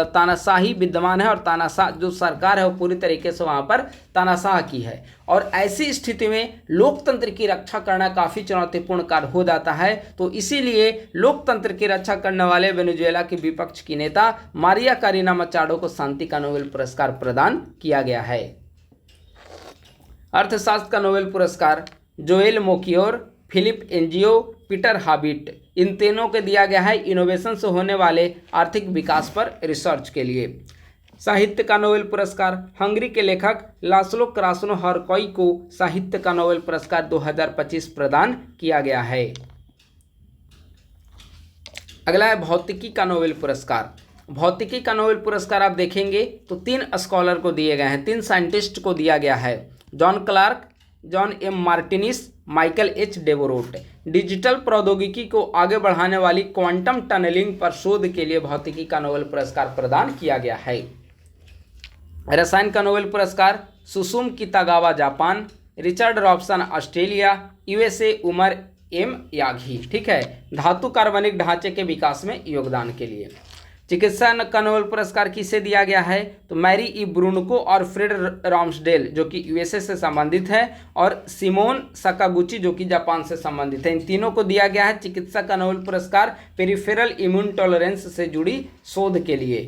तानाशाही विद्यमान है और तानाशाह जो सरकार है वो पूरी तरीके से वहां पर तानाशाह की है। और ऐसी स्थिति में लोकतंत्र की रक्षा करना काफ़ी चुनौतीपूर्ण कार्य हो जाता है। तो इसीलिए लोकतंत्र की रक्षा करने वाले वेनेजुएला के विपक्ष की नेता मारिया कोरिनो मचाडो को शांति का नोबेल पुरस्कार प्रदान किया गया है। अर्थशास्त्र का नोबेल पुरस्कार Joel Mokyr, Philippe Aghion, Peter Howitt, इन तीनों को दिया गया है इनोवेशन से होने वाले आर्थिक विकास पर रिसर्च के लिए। साहित्य का नोबेल पुरस्कार हंगरी के लेखक लास्लो क्रास्नोहरकोई को साहित्य का नोबेल पुरस्कार 2025 प्रदान किया गया है। अगला है भौतिकी का नोबेल पुरस्कार। भौतिकी का नोबेल पुरस्कार आप देखेंगे तो 3 स्कॉलर को दिए गए हैं, 3 साइंटिस्ट को दिया गया है, John Clarke, John M Martinis, Michael H Devoret. Digital प्रौद्योगिकी को आगे बढ़ाने वाली क्वांटम टनलिंग पर शोध के लिए भौतिकी का नोबेल पुरस्कार प्रदान किया गया है। रसायन का नोबेल पुरस्कार Susumu Kitagawa Japan, Richard Robson Australia, USA Omar M Yaghi. ठीक है, धातु कार्बनिक ढांचे के विकास में योगदान के लिए। चिकित्सा का नोबेल पुरस्कार किसे दिया गया है तो मैरी ई ब्रूनको और फ्रेड राम्सडेल जो कि यूएसए से संबंधित है, और सिमोन सकागुची जो कि जापान से संबंधित है। इन तीनों को दिया गया है चिकित्सा का नोबेल पुरस्कार पेरिफेरल इम्यून टॉलरेंस से जुड़ी शोध के लिए।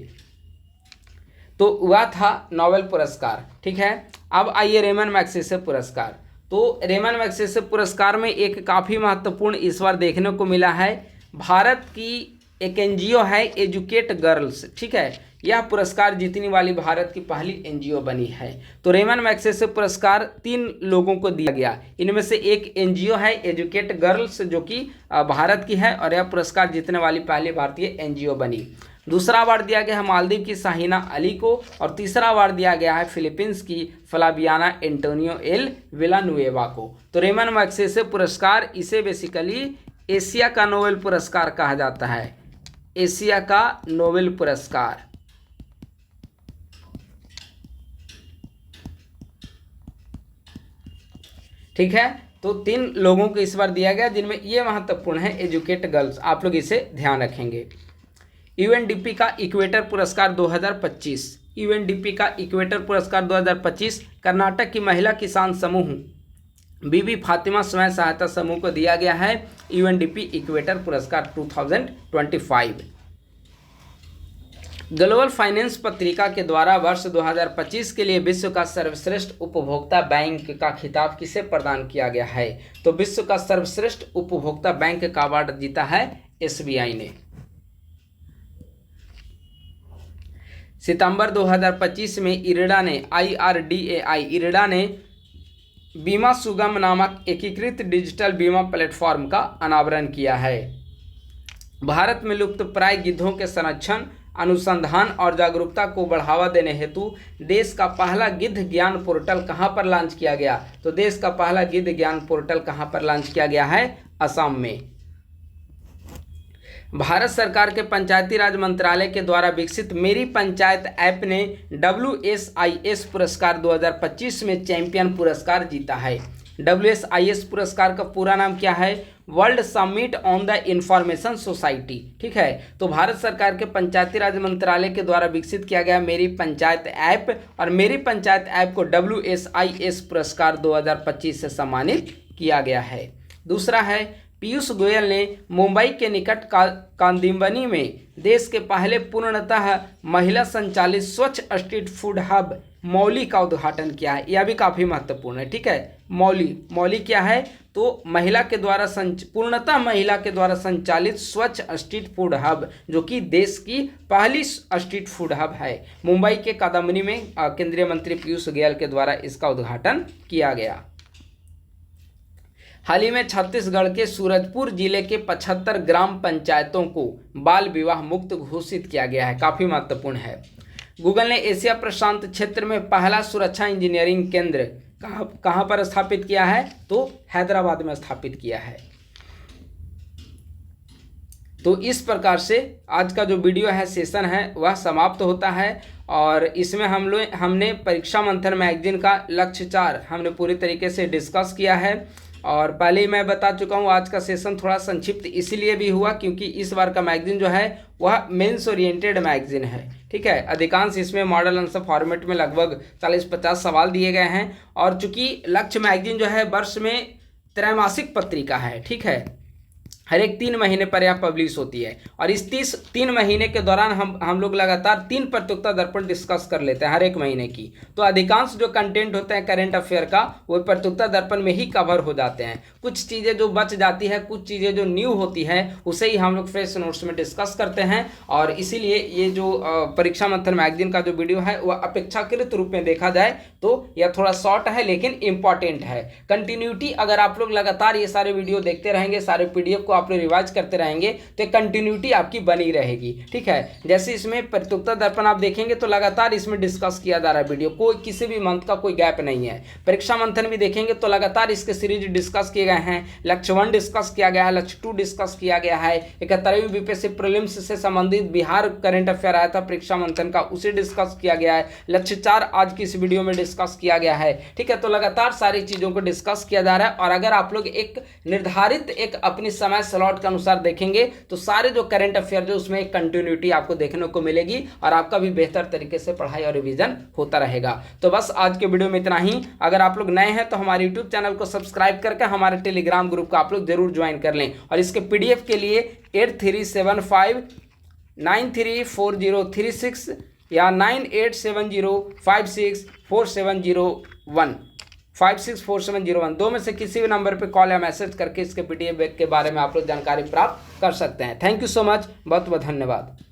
तो वह था नोबेल पुरस्कार। ठीक है, अब आइए रेमन मैग्सेसे पुरस्कार। तो रेमन मैग्सेसे पुरस्कार में एक काफ़ी महत्वपूर्ण इस बार देखने को मिला है। भारत की एक एनजीओ है एजुकेट गर्ल्स। ठीक है, यह पुरस्कार जीतने वाली भारत की पहली एनजीओ बनी है। तो रेमन मैग्सेसे पुरस्कार 3 लोगों को दिया गया, इनमें से एक एनजीओ है एजुकेट गर्ल्स जो कि भारत की है, और यह पुरस्कार जीतने वाली पहली भारतीय एनजीओ बनी। दूसरा अवार्ड दिया गया है मालदीव की शाहीना अली को, और तीसरा अवार्ड दिया गया है फिलीपींस की फ्लावियाना एंटोनियो एल विलानुएवा को। तो रेमन मैग्सेसे पुरस्कार इसे बेसिकली एशिया का नोबेल पुरस्कार कहा जाता है, एशिया का नोबेल पुरस्कार। ठीक है, तो 3 लोगों को इस बार दिया गया, जिनमें ये महत्वपूर्ण है एजुकेट गर्ल्स, आप लोग इसे ध्यान रखेंगे। यूएनडीपी का इक्वेटर पुरस्कार 2025, यूएनडीपी का इक्वेटर पुरस्कार 2025 कर्नाटक की महिला किसान समूह बीबी फातिमा स्वयं सहायता समूह को दिया गया है यूएनडीपी इक्वेटर पुरस्कार 2025। ग्लोबल फाइनेंस पत्रिका के द्वारा वर्ष 2025 के लिए विश्व का सर्वश्रेष्ठ उपभोक्ता बैंक का खिताब किसे प्रदान किया गया है तो विश्व का सर्वश्रेष्ठ उपभोक्ता बैंक का अवार्ड जीता है एसबीआई ने। सितंबर 2025 में इरडा ने इरडा ने बीमा सुगम नामक एकीकृत डिजिटल बीमा प्लेटफॉर्म का अनावरण किया है। भारत में लुप्तप्राय गिद्धों के संरक्षण, अनुसंधान और जागरूकता को बढ़ावा देने हेतु देश का पहला गिद्ध ज्ञान पोर्टल कहां पर लॉन्च किया गया तो देश का पहला गिद्ध ज्ञान पोर्टल कहां पर लॉन्च किया गया है, असम में। भारत सरकार के पंचायती राज मंत्रालय के द्वारा विकसित मेरी पंचायत ऐप ने WSIS पुरस्कार 2025 में चैंपियन पुरस्कार जीता है। WSIS पुरस्कार का पूरा नाम क्या है? World summit on the information society. ठीक है, तो भारत सरकार के पंचायती राज मंत्रालय के द्वारा विकसित किया गया मेरी पंचायत ऐप, और मेरी पंचायत ऐप को WSIS पुरस्कार 2025 से सम्मानित किया गया है। दूसरा है पीयूष गोयल ने मुंबई के निकट कांदिवली में देश के पहले पूर्णतः महिला संचालित स्वच्छ स्ट्रीट फूड हब मौली का उद्घाटन किया है। यह भी काफ़ी महत्वपूर्ण है। ठीक है, मौली क्या है तो महिला के द्वारा पूर्णतः महिला के द्वारा संचालित स्वच्छ स्ट्रीट फूड हब, जो कि देश की पहली स्ट्रीट फूड हब है। मुंबई के कादम्बनी में केंद्रीय मंत्री पीयूष गोयल के द्वारा इसका उद्घाटन किया गया। हाल ही में छत्तीसगढ़ के सूरजपुर जिले के 75 ग्राम पंचायतों को बाल विवाह मुक्त घोषित किया गया है। काफ़ी महत्वपूर्ण है। गूगल ने एशिया प्रशांत क्षेत्र में पहला सुरक्षा इंजीनियरिंग केंद्र कहाँ पर स्थापित किया है तो हैदराबाद में स्थापित किया है। तो इस प्रकार से आज का जो वीडियो है सेशन है वह समाप्त होता है, और इसमें हमने परीक्षा मंथन मैगजीन का लक्ष्य 4 हमने पूरी तरीके से डिस्कस किया है। और पहले ही मैं बता चुका हूँ आज का सेशन थोड़ा संक्षिप्त इसीलिए भी हुआ क्योंकि इस बार का मैगजीन जो है वह मेंस ओरिएंटेड मैगजीन है। ठीक है, अधिकांश इसमें मॉडल आंसर फॉर्मेट में लगभग 40-50 सवाल दिए गए हैं, और चूंकि लक्ष्य मैगजीन जो है वर्ष में त्रैमासिक पत्रिका है। ठीक है, हर एक 3 महीने पर यह पब्लिश होती है। और इस 3 महीने के दौरान हम लोग लगातार 3 प्रतियोगिता दर्पण डिस्कस कर लेते हैं हर एक महीने की। तो अधिकांश जो कंटेंट होते हैं करेंट अफेयर का वो प्रतियोगिता दर्पण में ही कवर हो जाते हैं। कुछ चीज़ें जो बच जाती है, कुछ चीज़ें जो न्यू होती है उसे ही हम लोग फ्रेश नोट्स में डिस्कस करते हैं। और इसीलिए ये जो परीक्षा मंथन मैगजीन का जो वीडियो है वह अपेक्षाकृत रूप में देखा जाए तो यह थोड़ा शॉर्ट है लेकिन इंपॉर्टेंट है। कंटिन्यूटी अगर आप लोग लगातार ये सारे वीडियो देखते रहेंगे, सारे पीडीएफ को आप लोग रिवाइज करते रहेंगे तो कंटिन्यूटी आपकी बनी रहेगी। ठीक है, जैसे इसमें प्रतियोगिता दर्पण आप देखेंगे तो लगातार इसमें डिस्कस किया जा रहा है वीडियो, कोई किसी भी मंथ का कोई गैप नहीं है। परीक्षा मंथन भी देखेंगे तो लगातार इसके सीरीज डिस्कस किए गए हैं। लक्ष्य 1 डिस्कस किया गया है, लक्ष्य 2 डिस्कस किया गया है, 71वीं बीपीएससी प्रीलिम्स से संबंधित बिहार करंट अफेयर आया था परीक्षा मंथन का, उसे डिस्कस किया गया है। लक्ष्य 4 आज की इस वीडियो में डिस्कस किया गया है। ठीक है, तो लगातार सारी चीजों को डिस्कस किया जा रहा है। और अगर आप लोग एक निर्धारित एक अपनी समय स्लॉट के अनुसार देखेंगे तो सारे जो करंट अफेयर जो उसमें एक कंटिन्यूटी आपको देखने को मिलेगी और आपका भी बेहतर तरीके से पढ़ाई और रिवीजन होता रहेगा। तो बस आज के वीडियो में इतना ही। अगर आप लोग नए हैं तो हमारे यूट्यूब चैनल को सब्सक्राइब करके हमारे टेलीग्राम ग्रुप को आप लोग जरूर ज्वाइन कर लें। और इसके पीडीएफ के लिए 8375934036 या 9870564701 564701 दो में से किसी भी नंबर पे कॉल या मैसेज करके इसके पीडीएफ के बारे में आप लोग जानकारी प्राप्त कर सकते हैं। थैंक यू सो मच, बहुत बहुत धन्यवाद।